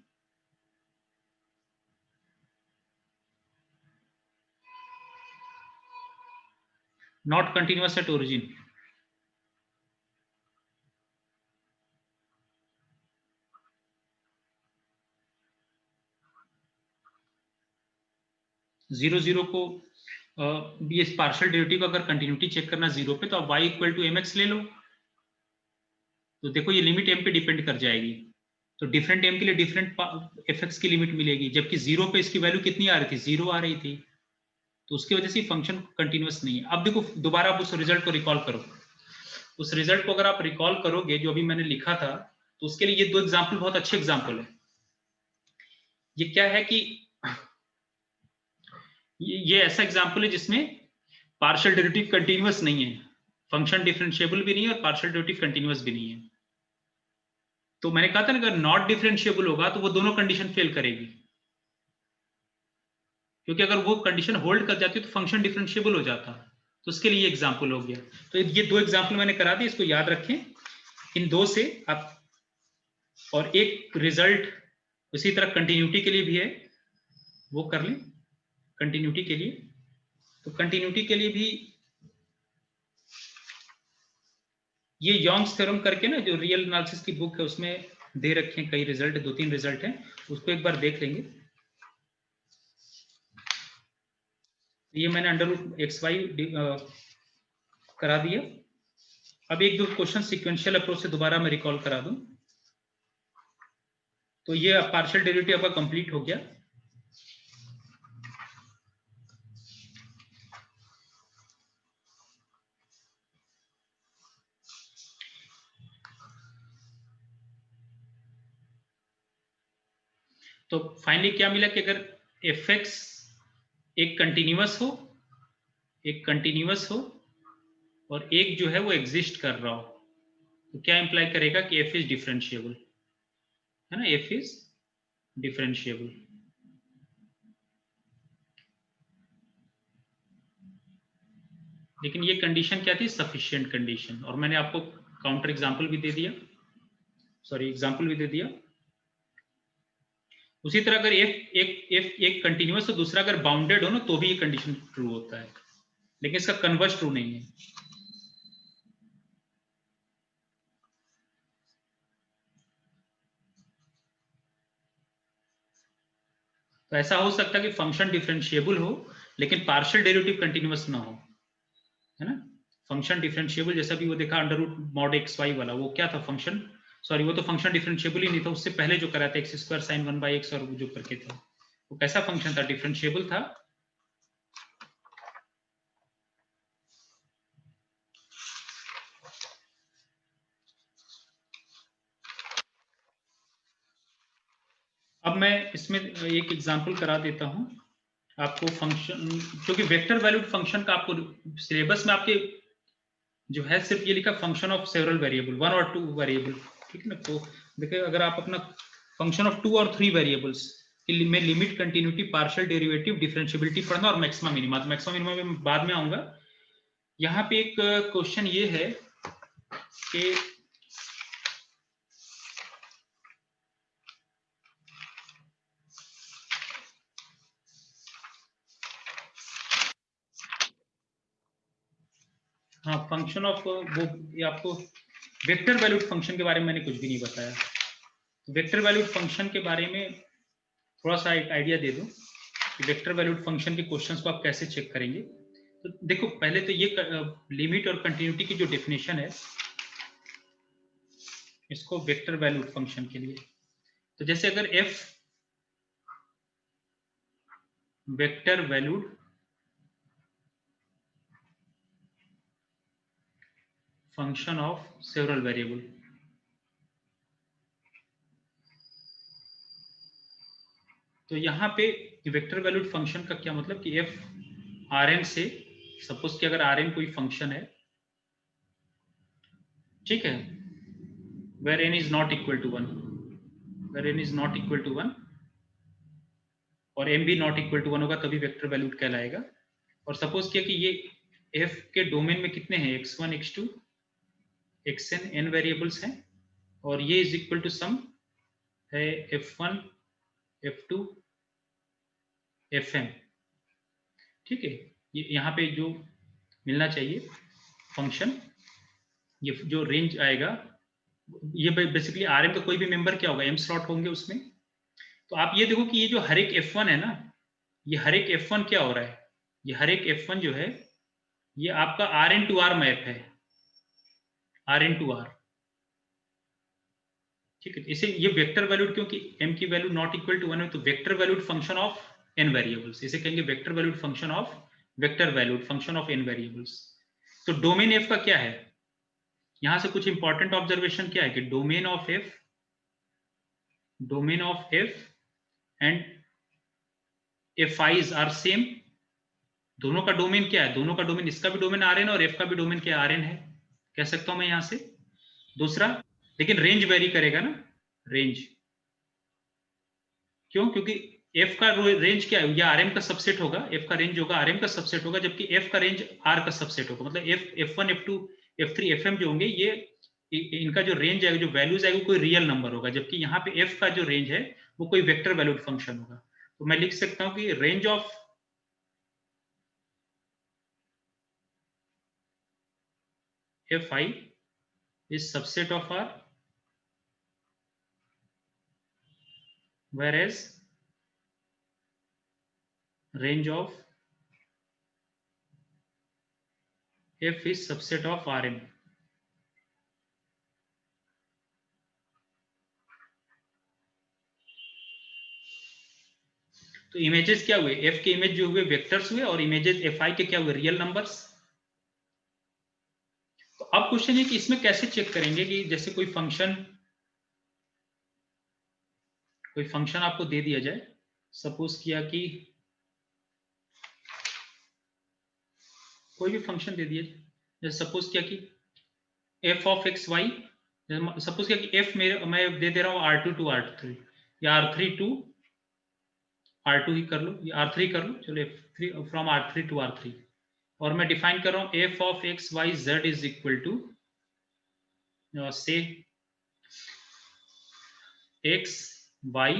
Not continuous at origin। Zero zero को ये पार्शियल डेरिवेटिव अगर कंटिन्यूटी चेक करना 0 पे, तो आप y इक्वल टू mx ले लो, तो देखो ये लिमिट m पे डिपेंड कर जाएगी, तो डिफरेंट m के लिए डिफरेंट fx की लिमिट मिलेगी, जबकि 0 पे इसकी वैल्यू कितनी आ रही थी, 0 आ रही थी, तो उसकी वजह से फंक्शन कंटिन्यूअस नहीं है। अब देखो दोबारा आप उस रिजल्ट को रिकॉल करो, उस रिजल्ट को अगर आप रिकॉल करोगे जो अभी मैंने लिखा था, तो उसके लिए ये दो एग्जाम्पल बहुत अच्छे एग्जाम्पल है। ये क्या है कि ये ऐसा एग्जाम्पल है जिसमें पार्शियल डेरिवेटिव कंटिन्यूअस नहीं है, फंक्शन डिफरेंशिएबल भी नहीं है और पार्शियल डेरिवेटिव कंटिन्यूअस भी नहीं है। तो मैंने कहा था ना, अगर नॉट डिफरेंशिएबल होगा तो वो दोनों कंडीशन फेल करेगी, क्योंकि अगर वो कंडीशन होल्ड कर जाती तो फंक्शन डिफरेंशिएबल हो जाता। तो उसके लिए एग्जाम्पल हो गया। तो ये दो एग्जाम्पल मैंने करा दिए, इसको याद रखें इन दो से आप। और एक रिजल्ट उसी तरह कंटिन्यूटी के लिए भी है, वो कर लें कंटिन्यूटी के लिए। तो कंटिन्यूटी के लिए भी ये योंग्स थ्योरम करके ना, जो रियल एनालिसिस की बुक है उसमें दे रखे हैं कई रिजल्ट, 2-3 रिजल्ट हैं, उसको एक बार देख लेंगे। ये मैंने अंडर रूट एक्स वाई करा दिया। अब एक दो क्वेश्चन सिक्वेंशियल अप्रोच से दोबारा मैं रिकॉल करा दूं। तो ये पार्शियल डेरिवेटिव आपका कंप्लीट हो गया। तो फाइनली क्या मिला कि अगर fx एक कंटिन्यूअस हो और एक जो है वो एग्जिस्ट कर रहा हो, तो क्या इंप्लाई करेगा कि f इज डिफरेंशिएबल, है ना, f इज डिफरेंशिएबल। लेकिन ये कंडीशन क्या थी, सफिशिएंट कंडीशन, और मैंने आपको काउंटर एग्जांपल भी दे दिया, एग्जांपल भी दे दिया। उसी तरह अगर एक कंटिन्यूअस हो, दूसरा अगर बाउंडेड हो ना, तो भी ये कंडीशन ट्रू होता है, लेकिन इसका कन्वर्स ट्रू नहीं है। तो ऐसा हो सकता है कि फंक्शन डिफरेंशिएबल हो लेकिन पार्शियल डेरिवेटिव कंटिन्यूअस ना हो, है ना। फंक्शन डिफरेंशिएबल जैसा भी वो देखा under root mod X Y वाला, वो क्या था फंक्शन, सॉरी वो तो फंक्शन डिफरेंशिएबल ही नहीं था, उससे पहले जो करा था एक्स स्क्वायर साइन 1/x, और वो जो करके था वो कैसा फंक्शन था, डिफरेंशिएबल था। अब मैं इसमें एक एग्जांपल करा देता हूं आपको, फंक्शन जो कि वेक्टर वैल्यूड फंक्शन का आपको सिलेबस में आपके जो है सिर्फ ये लिखा फंक्शन ऑफ सेवरल वेरिएबल, 1 और 2 वेरिएबल, ठीक है ना। तो देखिए अगर आप अपना फंक्शन ऑफ 2 और 3 वेरिएबल्स में limit, continuity, partial derivative, differentiability पढ़ना और मैक्सिमा मिनिमा, तो मैक्सिमा मिनिमा में बाद में आऊंगा। यहाँ पे एक क्वेश्चन ये है कि हाँ, फंक्शन ऑफ वो, ये आपको वेक्टर वैल्यूड फंक्शन के बारे में मैंने कुछ भी नहीं बताया। वेक्टर वैल्यूड फंक्शन के बारे में थोड़ा सा एक आइडिया दे दूं कि वेक्टर वैल्यूड फंक्शन के क्वेश्चंस को आप कैसे चेक करेंगे। तो देखो पहले तो ये लिमिट और कंटिन्यूटी की जो डेफिनेशन है, इसको वेक्टर वैल्यूड फंक्शन के लिए, तो जैसे अगर f vector valued function of several variable, तो यहाँ पे वेक्टर वैल्यूड फंक्शन का क्या मतलब कि f Rn से, सपोज कि अगर Rn कोई फंक्शन है, ठीक है, where n is not equal to 1, where n is not equal to 1 और m भी नॉट इक्वल टू 1 होगा तभी वेक्टर वैल्यूड कहलाएगा। और सपोज किया कि ये f के डोमेन में कितने हैं, x1 x2 xn n variables हैं, और ये इज इक्वल टू सम है f1 f2 fm, ठीक है। ये यहाँ पे जो मिलना चाहिए फंक्शन, ये जो रेंज आएगा, ये बेसिकली Rm का कोई भी मेंबर क्या होगा, m स्लॉट होंगे उसमें। तो आप ये देखो कि ये जो हर एक f1 है ना, ये हर एक f1 क्या हो रहा है, ये हर एक f1 जो है ये आपका Rn to R मैप है, Rn to R, ठीक है, इसे ये वेक्टर वैल्यूड, क्योंकि m की वैल्यू नॉट इक्वल टू 1 है, तो vector valued function of n variables, इसे कहेंगे vector valued function of vector valued function of n variables. तो डोमेन f का क्या है, यहां से कुछ इंपॉर्टेंट ऑब्जर्वेशन क्या है कि domain of f and fi's are same. दोनों का डोमेन क्या है, दोनों का डोमेन, इसका भी डोमेन Rn और f का भी डोमेन क्या Rn है, कह सकता हूं मैं यहां से। दूसरा, लेकिन रेंज वेरी करेगा ना, रेंज, क्यों, क्योंकि f का रेंज क्या है, या Rm का सबसेट होगा, f का रेंज होगा Rm का सबसेट होगा, जबकि f का रेंज R का सबसेट होगा। मतलब f1 f2 f3 fm जो होंगे, ये इनका जो रेंज है, जो वैल्यूज है, वो कोई रियल नंबर होगा, जबकि यहाँ पे f का जो रेंज है वो कोई वेक्टर वैल्यूड फंक्शन होगा। तो मैं लिख सकता हूं कि range of fi is subset of R, whereas range of f is subset of Rm। तो इमेजेस क्या हुए, f के इमेज जो हुए वेक्टर्स हुए, और इमेजेस fi के क्या हुए, रियल नंबर्स। तो अब क्वेश्चन है कि इसमें कैसे चेक करेंगे कि जैसे कोई फंक्शन आपको दे दिया जाए, सपोज किया कि कोई भी फंक्शन दे दिया, जैसे सपोज किया कि f of x Y, suppose किया कि f मेरे मैं दे दे रहा हूँ R2 टू R3 या R3 टू R2 ही कर लो, या R3 कर लो, चलो f3 from R3 to R3, और मैं डिफाइन कर रहा हूँ f of x Y Z is equal to से x y,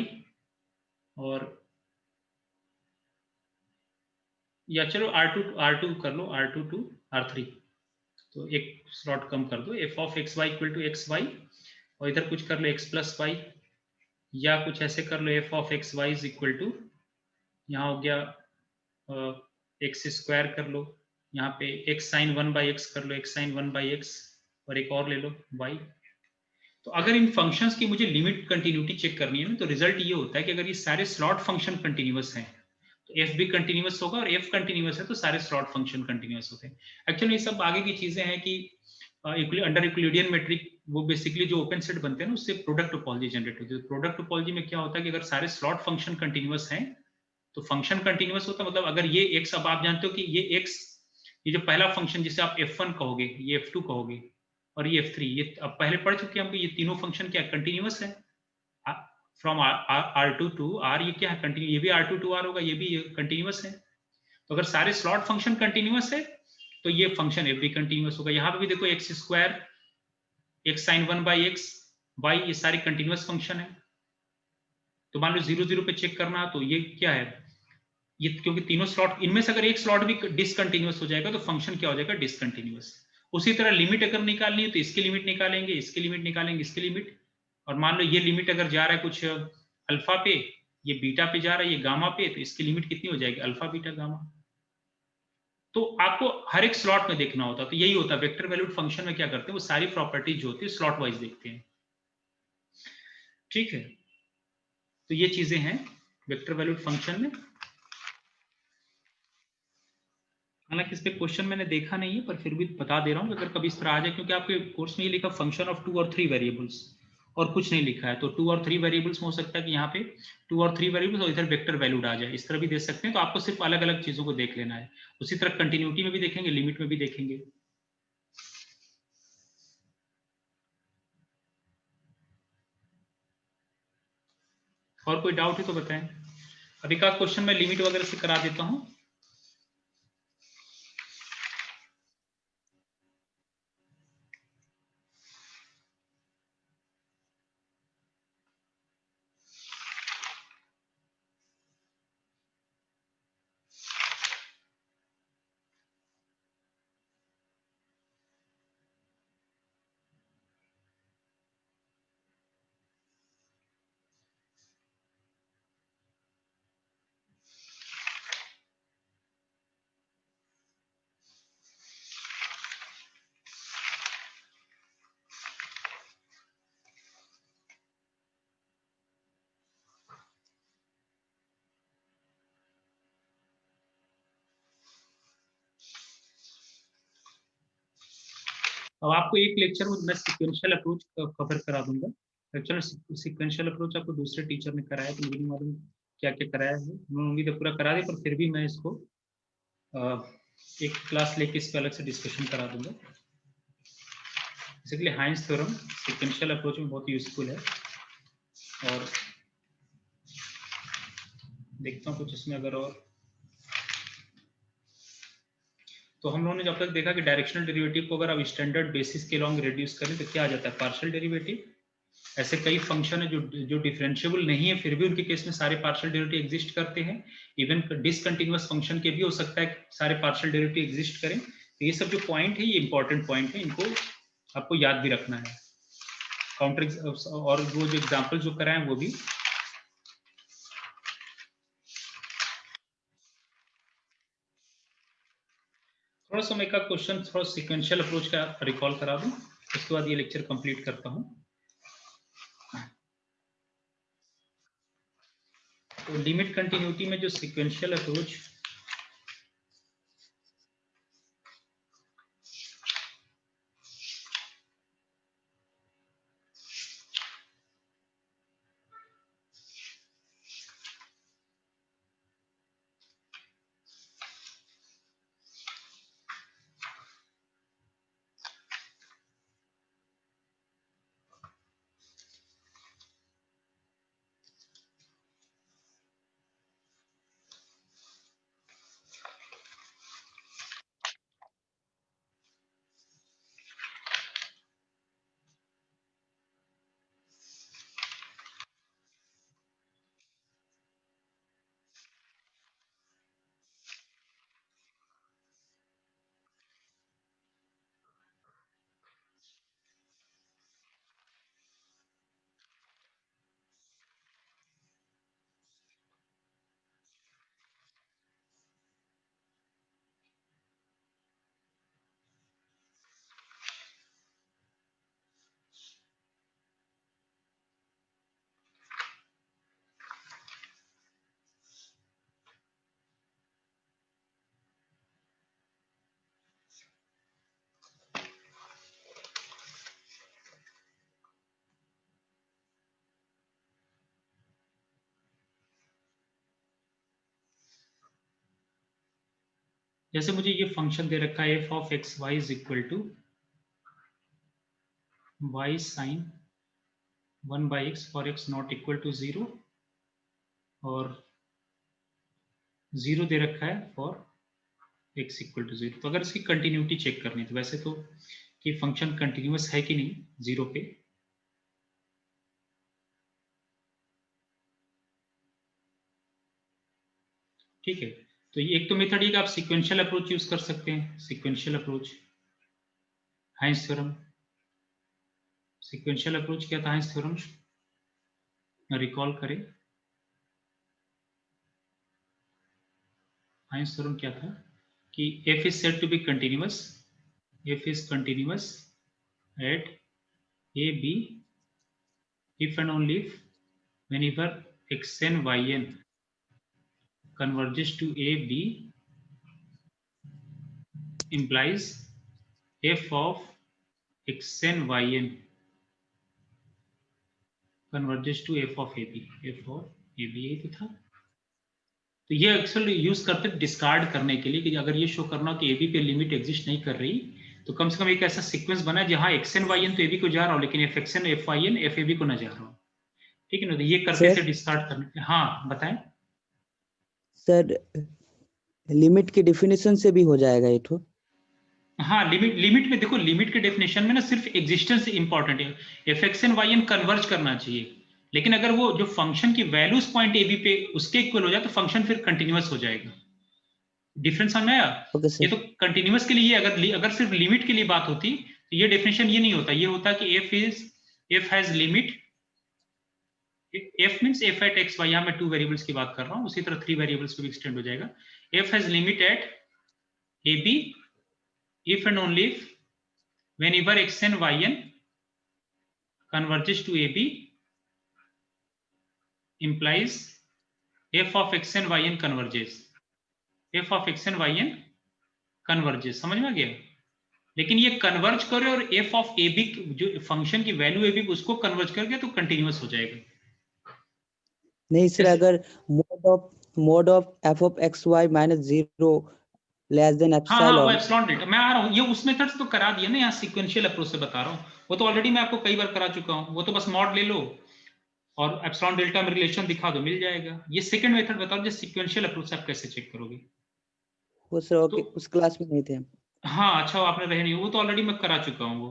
और या चलो R2 कर लो, R2 टू R3, तो एक स्लॉट कम कर दो, f of x Y equal to X Y, और इधर कुछ कर लो x प्लस वाई, या कुछ ऐसे कर लो f of x Y is equal to, यहाँ हो गया एक्स स्क्वायर कर लो, यहाँ पे x साइन 1/x कर लो, x साइन 1/x, और एक और ले लो y। तो अगर इन फंक्शंस की मुझे लिमिट कंटिन्यूटी चेक करनी है ना, तो रिजल्ट ये होता है कि अगर ये सारे स्लॉट फंक्शन कंटिन्यूअस हैं तो f भी कंटिन्यूअस होगा, और f कंटिन्यूअस है तो सारे स्लॉट फंक्शन कंटिन्यूअस होते हैं। एक्चुअली ये सब आगे की चीजें हैं कि अंडर यूक्लिडियन मेट्रिक, वो बेसिकली जो ओपन सेट बनते हैं ना, उससे प्रोडक्ट टोपोलॉजी जनरेट होती है। प्रोडक्ट टोपोलॉजी में क्या होता है कि अगर सारे स्लॉट फंक्शन कंटिन्यूअस हैं तो फंक्शन कंटिन्यूअस होता है, मतलब अगर ये x, अब आप जानते हो कि ये x, ये जो पहला फंक्शन जिसे आप f1 कहोगे, ये f2 कहोगे, और ये f3, ये अब पहले पढ़ चुके हैं हम कि ये तीनों फंक्शन क्या कंटिन्यूअस है, फ्रॉम R2 टू R, ये क्या है कंटिन्यू, ये भी R2 टू R होगा, ये भी कंटिन्यूअस है। तो अगर सारे स्लॉट फंक्शन कंटिन्यूअस है तो ये फंक्शन f भी कंटिन्यूअस होगा। यहाँ पे भी देखो X square, X sine 1/x, y, ये सारे कंटिन्यूअस फंक्शन है। तो मान लो 0 0 पे चेक करना, तो ये क्या है, ये क्योंकि तीनों स्लॉट, इनमें से अगर एक स्लॉट भी डिसकंटिन्यूअस हो जाएगा तो फंक्शन क्या हो जाएगा, डिसकंटिन्यूअस। उसी तरह लिमिट अगर निकालनी है तो इसकी लिमिट निकालेंगे, इसकी लिमिट निकालेंगे, इसकी लिमिट, और मान लो ये लिमिट अगर जा रहा है कुछ अल्फा पे, ये बीटा पे जा रहा है, ये गामा पे, तो इसकी लिमिट कितनी हो जाएगी, अल्फा बीटा गामा। तो आपको हर एक स्लॉट में देखना होता है। तो यही होता है वेक्टर वैल्यूड फंक्शन में, क्या करते हैं वो सारी प्रॉपर्टीज जो होती है स्लॉट वाइज देखते हैं। ठीक है, तो ये चीजें हैं वेक्टर वैल्यूड फंक्शन में। हालांकि इस पे क्वेश्चन मैंने देखा नहीं है, पर फिर भी बता दे रहा हूँ अगर कभी इस तरह आ जाए, क्योंकि आपके कोर्स में ये लिखा फंक्शन ऑफ 2 और 3 वेरिएबल्स, और कुछ नहीं लिखा है। तो 2 और 3 वेरिएबल्स में हो सकता है कि यहाँ पे 2 और 3 वेरिएबल्स और इधर वेक्टर वैल्यूड आ जाए, इस तरह भी दे सकते हैं। तो आपको सिर्फ अलग अलग चीजों को देख लेना है। उसी तरह कंटिन्यूटी में भी देखेंगे, लिमिट में भी देखेंगे। और कोई डाउट है तो बताएं। अभी का क्वेश्चन मैं लिमिट वगैरह से करा देता हूँ। अब आपको एक लेक्चर में मैं सीक्वेंशियल अप्रोच कवर करा दूंगा। एक्चुअली सीक्वेंशियल अप्रोच आपको दूसरे टीचर ने कराया, तो मुझे नहीं मालूम क्या क्या कराया है। उन्होंने उम्मीद है पूरा करा दे, पर फिर भी मैं इसको एक क्लास लेके इस पर अलग से डिस्कशन करा दूंगा। बेसिकली हाइंस थ्योरम सीक्वेंशियल अप्रोच में बहुत यूजफुल है। और देखता हूँ कुछ इसमें अगर और, तो हम लोगों ने जब तक देखा कि डायरेक्शनल डेरिवेटिव को अगर आप स्टैंडर्ड बेसिस के लॉन्ग रिड्यूस करें तो क्या आ जाता है, पार्शियल डेरिवेटिव। ऐसे कई फंक्शन है जो डिफरेंशिएबल नहीं है, फिर भी उनके केस में सारे पार्शियल डेरिवेटिव एग्जिस्ट करते हैं। इवन डिसकंटिन्यूअस फंक्शन के भी हो सकता है सारे पार्शियल डेरिवेटिव एग्जिस्ट करें। तो ये सब जो पॉइंट है ये इंपॉर्टेंट पॉइंट है, इनको आपको याद भी रखना है। काउंटर और वो जो एग्जाम्पल जो कराएं वो भी। थोड़ा सा मैं एक क्वेश्चन थोड़ा सीक्वेंशियल अप्रोच का रिकॉल करा दूं, उसके बाद ये लेक्चर कंप्लीट करता हूं। तो लिमिट कंटिन्यूटी में जो सीक्वेंशियल अप्रोच, जैसे मुझे ये फंक्शन दे रखा है F of x Y is equal to Y sine 1/x for X not equal to 0, और 0 दे रखा है फॉर एक्स इक्वल टू 0। तो अगर इसकी कंटिन्यूटी चेक करनी है तो वैसे तो कि फंक्शन कंटिन्यूअस है कि नहीं 0 पे, ठीक है। तो ये एक तो मेथड है कि आप सीक्वेंशियल अप्रोच यूज कर सकते हैं, sequential approach Heine's theorem. Sequential approach क्या था हाइंस थ्योरम, रिकॉल करें। हाइंस थ्योरम क्या था कि f is said to be continuous, f is continuous at a b if and only if whenever xn yn converges to a b implies f of xn yn converges to f of ab, f of ab यही तो था। तो ये actually use करते discard करने के लिए कि अगर ये शो करना हो कि ab पे लिमिट एग्जिस्ट नहीं कर रही, तो कम से कम एक ऐसा सीक्वेंस बना जहां xn yn तो ab को जा रहा हो लेकिन fxn fyn fab को ना जा रहा हो, ठीक है ना। तो ये करके से डिस्कार्ड करने। हाँ बताएं सर, लिमिट की डेफिनेशन से भी हो जाएगा ये तो। हाँ, लिमिट में देखो, लिमिट के डेफिनेशन में ना सिर्फ एग्जिस्टेंस इंपॉर्टेंट है, fxn yn कन्वर्ज करना चाहिए। लेकिन अगर वो जो फंक्शन की वैल्यूज पॉइंट ab पे उसके इक्वल हो जाए तो फंक्शन फिर कंटिन्यूअस हो जाएगा। डिफरेंस समझ में आया? ये तो कंटिन्यूअस के लिए, अगर सिर्फ लिमिट के लिए बात होती तो ये डेफिनेशन ये नहीं होता। ये होता कि f has limit, f means f at x y, यहां मैं 2 वेरिएबल्स की बात कर रहा हूं, उसी तरह 3 वेरिएबल्स पे भी एक्सटेंड हो जाएगा। f has limit at ab if and only if whenever xn yn converges to ab implies f of xn yn converges, f of xn yn converges। समझ में आ गया? लेकिन ये कन्वर्ज करे और एफ ऑफ ए बी जो function की value A B उसको कन्वर्ज कर गया तो कंटिन्यूअस हो जाएगा। नहीं सर, अगर mod of F of x Y minus zero less than हाँ वो एप्सिलॉन। एप्सिलॉन डेल्टा मैं आ रहा हूँ, ये उस मेथड से तो करा दिया ना, यहाँ सीक्वेंशियल अप्रोच से बता रहा हूँ, वो तो ऑलरेडी मैं आपको कई बार करा चुका हूँ, वो तो बस मॉड ले लो और एप्सिलॉन डेल्टा में रिलेशन दिखा दो, मिल जाएगा। ये सेकंड मेथड बताओ जो सीक्वेंशियल अप्रोच से आप कैसे चेक करोगे। वो सर ओके, तो उस क्लास में नहीं थे हम। हाँ अच्छा, आपने रहे नहीं, वो तो ऑलरेडी मैं करा चुका हूँ वो।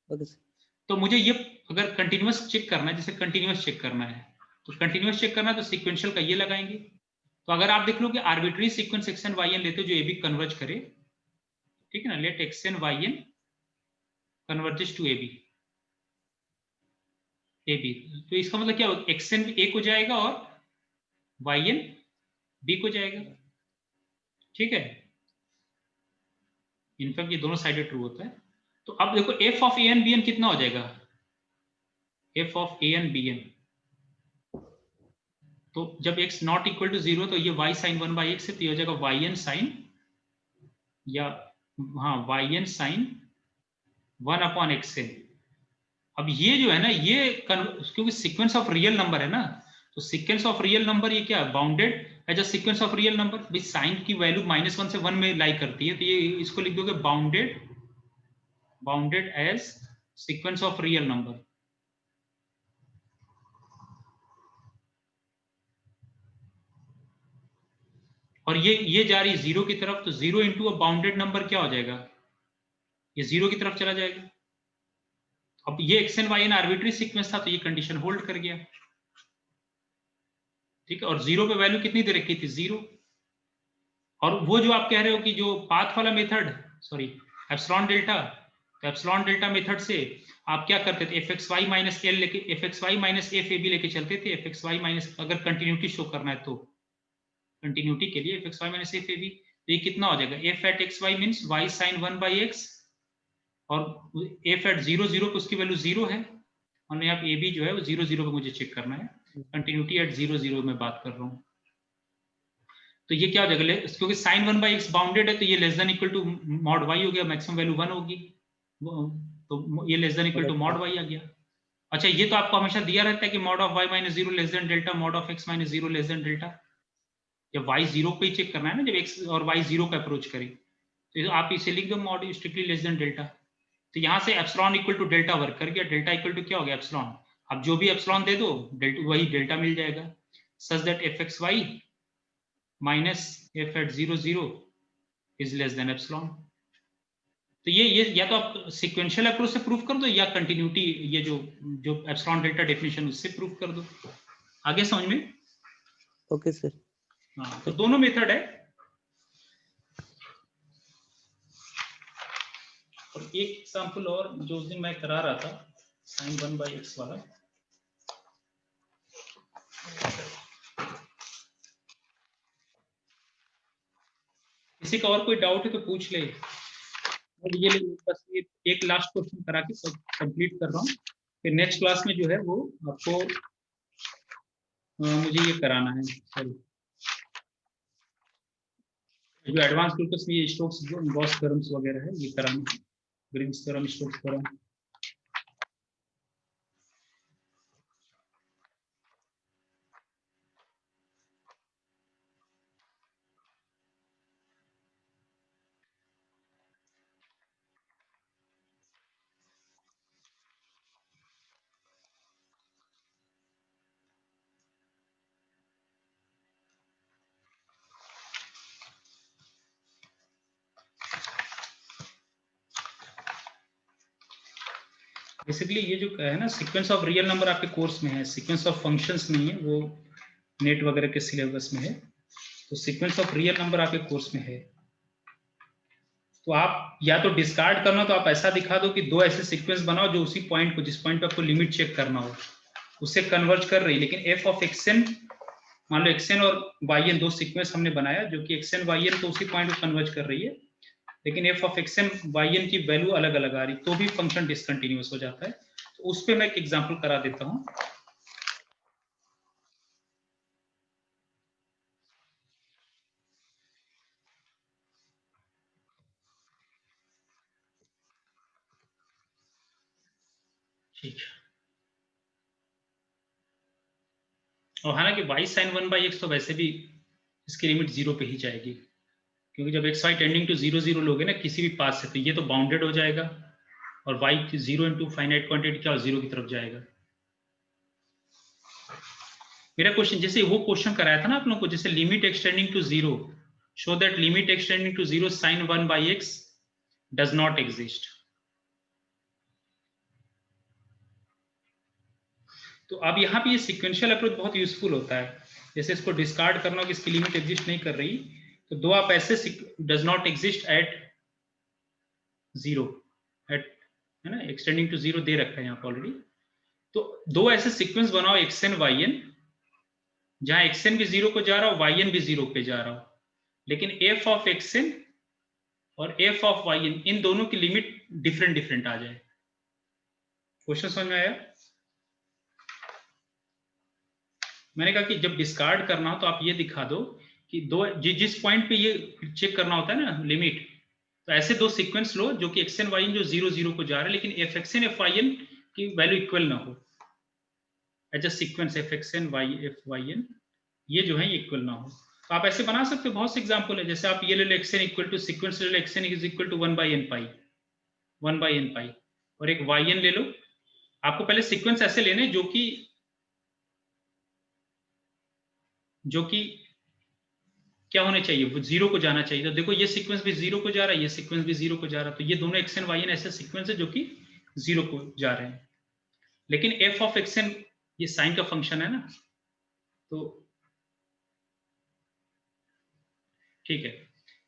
Okay sir. तो मुझे ये अगर कंटिन्यूअस चेक करना है, जैसे कंटिन्यूअस चेक करना है, तो कंटिन्यूअस चेक करना है तो सीक्वेंशियल का ये लगाएंगे। तो अगर आप देख लो कि arbitrary sequence X N Y N लेते हो जो ए बी कन्वर्ज करे, ठीक है ना, let X N Y N converges to A B, A B, तो इसका मतलब क्या होगा, एक्स एन ए को जाएगा और वाई एन बी को जाएगा, ठीक है। इनफैक्ट ये दोनों साइडेड ट्रू होता है। तो अब देखो F of A N B N कितना हो जाएगा, F of A N B N, तो जब x नॉट इक्वल टू 0 तो ये y साइन 1 बाई एक्स है, तो ये हो जाएगा वाई एन साइन, या हाँ Y N sine 1 upon X N. अब ये जो है ना ये क्योंकि सीक्वेंस ऑफ रियल नंबर है ना, तो सीक्वेंस ऑफ रियल नंबर ये क्या bounded as a sequence of real number, भाई साइन की वैल्यू -1 से 1 में लाई करती है, तो ये इसको लिख दोगे bounded as sequence of real number. और ये जा रही जीरो की तरफ, तो zero into a bounded number क्या हो जाएगा, ये जीरो की तरफ चला जाएगा। अब ये X N Y N arbitrary sequence था, तो ये कंडीशन होल्ड कर गया, ठीक है। और जीरो पे वैल्यू कितनी दे रखी थी, 0। और वो जो आप कह रहे हो कि जो पाथ वाला मेथड, सॉरी एप्सिलॉन डेल्टा, तो एप्सिलॉन डेल्टा मेथड से आप क्या करते थे, F X Y minus L लेके, F X Y minus F A B लेके चलते थे, एफ एक्स वाई माइनस, अगर कंटिन्यूटी शो करना है तो कंटिन्यूटी के लिए F X Y minus F A B, तो ये कितना हो जाएगा, F at x Y means Y sine 1 by X, और एफ एट 0 0 पे उसकी वैल्यू 0 है, और यहाँ पे ए बी जो है वो 0 0 पे मुझे चेक करना है, कंटिन्यूटी एट 0 0 में बात कर रहा हूँ। तो ये क्या हो जाएगा, क्योंकि साइन 1 बाई एक्स बाउंडेड है, तो ये less than equal to mod Y हो गया, मैक्सिमम वैल्यू 1 होगी, तो ये less than equal to mod Y आ गया। अच्छा ये तो आपको हमेशा दिया रहता है कि mod of Y minus 0 less than delta, mod of X minus 0 less than delta, जब वाई 0 पे ही चेक करना है ना, जब एक्स और वाई 0 का अप्रोच करे, तो आप इसे लिख दो mod strictly less than delta. तो यहाँ से epsilon equal to delta work कर गया, डेल्टा इक्वल टू क्या हो गया एप्सिलॉन, अब जो भी एप्सिलॉन दे दो डेल्टा वही डेल्टा मिल जाएगा, such that F X Y minus F at 0 0 is less than epsilon. तो ये या तो आप सीक्वेंशियल अप्रोच से प्रूफ कर दो, या कंटिन्यूटी ये जो जो एप्सिलॉन डेल्टा डेफिनेशन उससे प्रूफ कर दो। आगे समझ में? Okay sir. हाँ तो दोनों मेथड है। और एक एग्जांपल और जो उस दिन मैं करा रहा था साइन 1 बाई एक्स वाला, किसी का और कोई डाउट है तो पूछ ले। और ये बस ये एक लास्ट क्वेश्चन करा के कंप्लीट कर रहा हूँ, फिर नेक्स्ट क्लास में जो है वो आपको मुझे ये कराना है, सॉरी जो एडवांस लूकस में ये स्टोक्स गॉस थ्योरम्स वगैरह है ये कराना है, Green's theorem, Stokes theorem. Basically ये जो है ना सीक्वेंस ऑफ रियल नंबर आपके कोर्स में है, सीक्वेंस ऑफ फंक्शंस नहीं है, वो नेट वगैरह के सिलेबस में है। तो सीक्वेंस ऑफ रियल नंबर आपके कोर्स में है, तो आप या तो डिस्कार्ड करना, तो आप ऐसा दिखा दो कि दो ऐसे सीक्वेंस बनाओ जो उसी पॉइंट को, जिस पॉइंट पे आपको लिमिट चेक करना हो उससे कन्वर्ज कर रही है, लेकिन एफ ऑफ एक्सएन, मान लो एक्सएन और वाई एन दो सीक्वेंस हमने बनाया जो कि एक्सएन वाई एन तो उसी पॉइंट को कन्वर्ज कर रही है, लेकिन F of X N Y N की वैल्यू अलग अलग आ रही, तो भी फंक्शन डिसकंटिन्यूअस हो जाता है। तो उस पर मैं एक एग्जाम्पल करा देता हूँ। ठीक है। और हालांकि y sin 1/x तो वैसे भी इसकी लिमिट 0 पे ही जाएगी, क्योंकि जब xy टेंडिंग टू 0 0 लोगे ना किसी भी पाथ से, तो ये तो बाउंडेड हो जाएगा और y 0 इंटू फाइनाइट क्वांटिटी क्या 0 की तरफ जाएगा। मेरा क्वेश्चन जैसे वो क्वेश्चन कराया था ना आप लोगों को, जैसे limit extending to 0, show that limit extending to 0 sin 1/x does not exist. तो अब यहाँ पे ये सीक्वेंशियल अप्रोच बहुत यूजफुल होता है। जैसे इसको डिस्कार्ड करना हो कि इसकी लिमिट एग्जिस्ट नहीं कर रही, तो दो आप ऐसे does not exist at 0 at, है ना, एक्सटेंडिंग टू 0 दे रखा है यहाँ पे ऑलरेडी। तो दो ऐसे सीक्वेंस बनाओ xn yn, जहां xn भी 0 को जा रहा हो, yn भी 0 पे जा रहा हो, लेकिन f ऑफ xn और f ऑफ yn इन दोनों की लिमिट डिफरेंट डिफरेंट आ जाए। क्वेश्चन समझ में आया? मैंने कहा कि जब डिस्कार्ड करना हो तो आप ये दिखा दो कि दो जिस पॉइंट पे ये चेक करना होता है ना लिमिट, तो ऐसे दो सीक्वेंस लो जो कि xn yn जो 0 0 को जा रहा है, लेकिन fxn fyn की वैल्यू इक्वल ना हो। As a sequence fxn fyn ये जो है इक्वल ना हो। तो आप ऐसे बना सकते हो, बहुत से एग्जांपल है। जैसे आप ये ले लो xn इक्वल टू सीक्वेंस ले लो xn is equal to 1/n pi और एक yn ले लो। आपको पहले सीक्वेंस ऐसे लेने जो कि क्या होने चाहिए, वो 0 को जाना चाहिए। तो देखो ये सीक्वेंस भी 0 को जा रहा है, ये सीक्वेंस भी 0 को जा रहा है, तो ये दोनों xn yn ऐसे सीक्वेंस है जो कि 0 को जा रहे हैं। लेकिन f ऑफ xn ये साइन का फंक्शन है ना, तो ठीक है,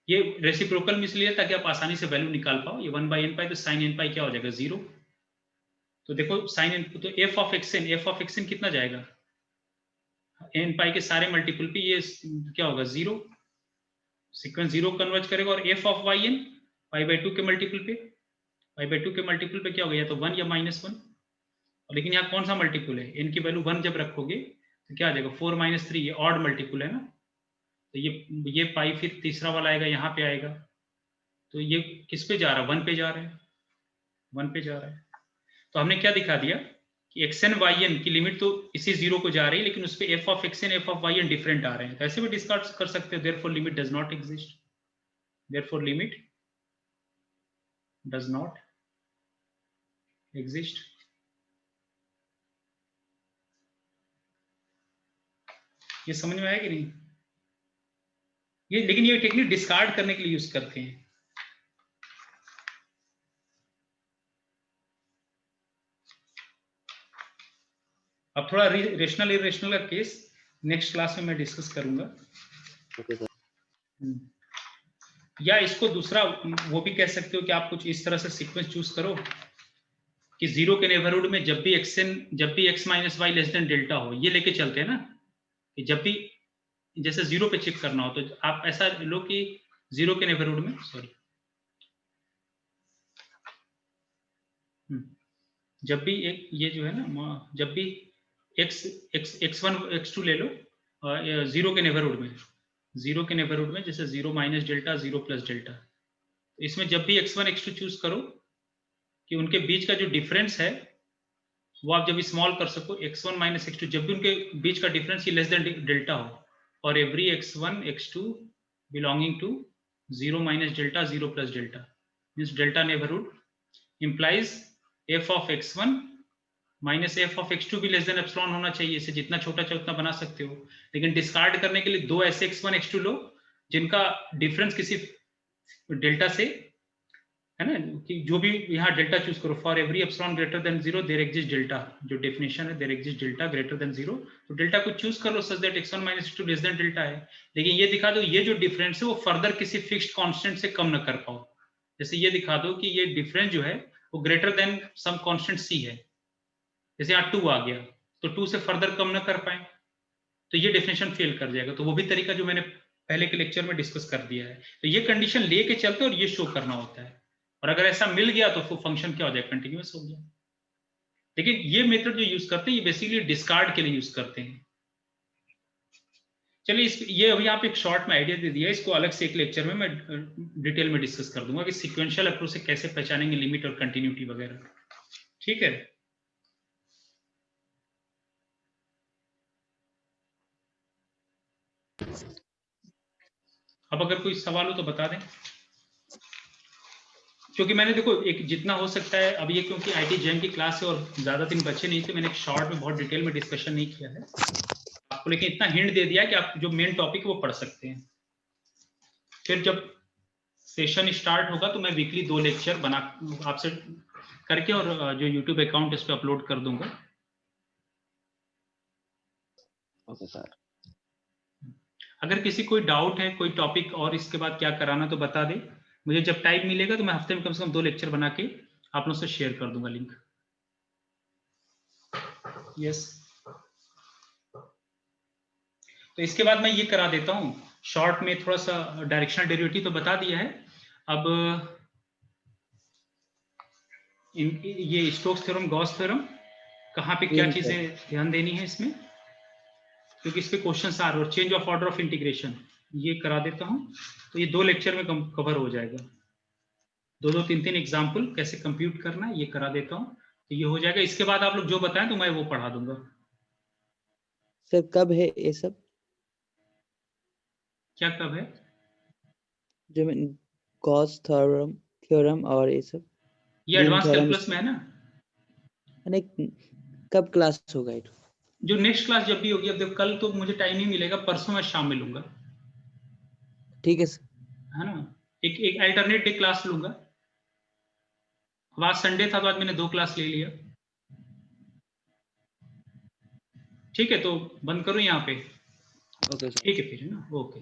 ये रेसिप्रोकल में इसलिए ताकि आप आसानी से वैल्यू निकाल पाओ। ये 1/n पाई, तो साइन n पाई क्या हो जाएगा 0। तो देखो साइन n, तो f ऑफ xn कितना जाएगा, n पाई के सारे मल्टीपल पे ये क्या होगा 0, सीक्वेंस 0 कन्वर्ज करेगा। और f ऑफ yn π/2 के मल्टीपल पे, π/2 के मल्टीपल पे क्या होगा, या तो 1 या -1। लेकिन यहाँ कौन सा मल्टीपल है, n की वैल्यू 1 जब रखोगे तो क्या आ जाएगा 4 - 3, ये ऑड मल्टीपल है ना, तो ये पाई फिर तीसरा वाला आएगा यहाँ पे आएगा। तो ये किस पे जा रहा है, 1 पे जा रहा है, 1 पे जा रहा है। तो हमने क्या दिखा दिया कि xn yn की लिमिट तो इसी 0 को जा रही है, लेकिन उस पे f of xn f of yn different आ रहे हैं। तो ऐसे भी डिस्कार्ड कर सकते हो। Therefore limit does not exist, therefore limit does not exist. ये समझ में आया कि नहीं? ये लेकिन ये टेक्निक डिस्कार्ड करने के लिए यूज करते हैं। अब थोड़ा रेशनल इरेशनल का केस नेक्स्ट क्लास में मैं डिस्कस करूंगा। या इसको दूसरा वो भी कह सकते हो कि आप कुछ इस तरह से सीक्वेंस चूज करो कि 0 के नेबरहुड में जब भी x - y less than delta हो, ये लेके चलते हैं ना, कि जब भी जैसे 0 पे चेक करना हो तो आप ऐसा लो कि 0 के नेबरहुड में, सॉरी, जब भी एक ये जो है ना, जब भी x1 x2 ले लो 0 के नेबरहुड में, 0 के नेबरहुड में जैसे 0 - डेल्टा 0 + डेल्टा, इसमें जब भी x1 x2 चूज करो कि उनके बीच का जो डिफरेंस है वो आप जब स्मॉल कर सको, x1 - x2 जब भी उनके बीच का डिफरेंस ये लेस देन डेल्टा हो, और every x1 x2 belonging to 0 - delta 0 + delta, means delta neighbourhood implies f of x1 minus f of x2 भी लेस देन एप्सिलॉन होना चाहिए। इसे जितना छोटा चाहे उतना बना सकते हो, लेकिन डिस्कार्ड करने के लिए दो ऐसे x1 x2 लो जिनका डिफरेंस किसी डेल्टा से है ना, कि जो भी यहाँ डेल्टा चूज करो, for every epsilon greater than 0 there exist delta, जो डेफिनेशन है there exist delta greater than 0, तो डेल्टा को चूज कर लो such that x1 - x2 less than delta है। लेकिन ये दिखा दो ये जो डिफरेंस है वो फर्दर किसी फिक्स्ड कांस्टेंट से कम न कर पाओ। जैसे ये दिखा दो कि ये डिफरेंस जो है वो greater than some constant c है, जैसे यहाँ 2 आ गया तो 2 से फर्दर कम ना कर पाए, तो ये डेफिनेशन फेल कर जाएगा। तो वो भी तरीका जो मैंने पहले के लेक्चर में डिस्कस कर दिया है। तो ये कंडीशन लेके चलते और ये शो करना होता है, और अगर ऐसा मिल गया तो वो फंक्शन क्या हो जाए, कंटिन्यूअस हो गया। लेकिन ये मेथड जो यूज करते हैं ये बेसिकली डिस्कार्ड के लिए यूज करते हैं। चलिए ये अभी आप एक शॉर्ट में आइडिया दे दिया, इसको अलग से एक लेक्चर में मैं डिटेल में डिस्कस कर दूंगा कि सीक्वेंशियल अप्रोच से कैसे पहचानेंगे लिमिट और कंटिन्यूटी वगैरह। ठीक है, अब अगर कोई सवाल हो तो बता दें, क्योंकि मैंने देखो एक जितना हो सकता है, अब ये क्योंकि आईटी जैम की क्लास है और ज्यादा दिन बचे नहीं थे, मैंने एक शॉर्ट में बहुत डिटेल में डिस्कशन नहीं किया है आपको, लेकिन इतना हिंट दे दिया कि आप जो मेन टॉपिक वो पढ़ सकते हैं। फिर जब सेशन स्टार्ट होगा तो मैं वीकली 2 लेक्चर बना आपसे करके और जो यूट्यूब अकाउंट इस पे अपलोड कर दूंगा। Okay sir. अगर किसी कोई डाउट है, कोई टॉपिक और इसके बाद क्या कराना तो बता दे, मुझे जब टाइम मिलेगा तो मैं हफ्ते में कम से कम 2 लेक्चर बना के आप लोगों से शेयर कर दूंगा लिंक। यस, तो इसके बाद मैं ये करा देता हूँ शॉर्ट में, थोड़ा सा डायरेक्शनल डेरिवेटिव तो बता दिया है। अब ये स्टोक्स थ्योरम, गॉस थ्योरम, कहाँ पे क्या चीजें ध्यान देनी है इसमें, क्योंकि इस पे क्वेश्चंस आ रहे हैं, और change of order of integration ये करा देता हूँ, तो ये 2 लेक्चर में कवर हो जाएगा। 2-2, 3-3 एग्जाम्पल कैसे कंप्यूट करना है ये करा देता हूँ, तो ये हो जाएगा। इसके बाद आप लोग जो बताएं तो मैं वो पढ़ा दूंगा। सर कब है ये सब? क्या कब है? जो गॉस थ्योरम और ये सब ये एडवांस कैलकुलस में है ना। नहीं, कब क्लास होगा ये? जो नेक्स्ट क्लास जब भी होगी, अब देखो कल तो मुझे टाइम नहीं मिलेगा, परसों मैं शाम में लूंगा, ठीक है सर। है ना। एक अल्टरनेट डे क्लास लूंगा। अब आज संडे था तो आज मैंने 2 क्लास ले लिया। ठीक है, तो बंद करूं यहाँ पे? Okay sir. ठीक है फिर, है ना, ओके।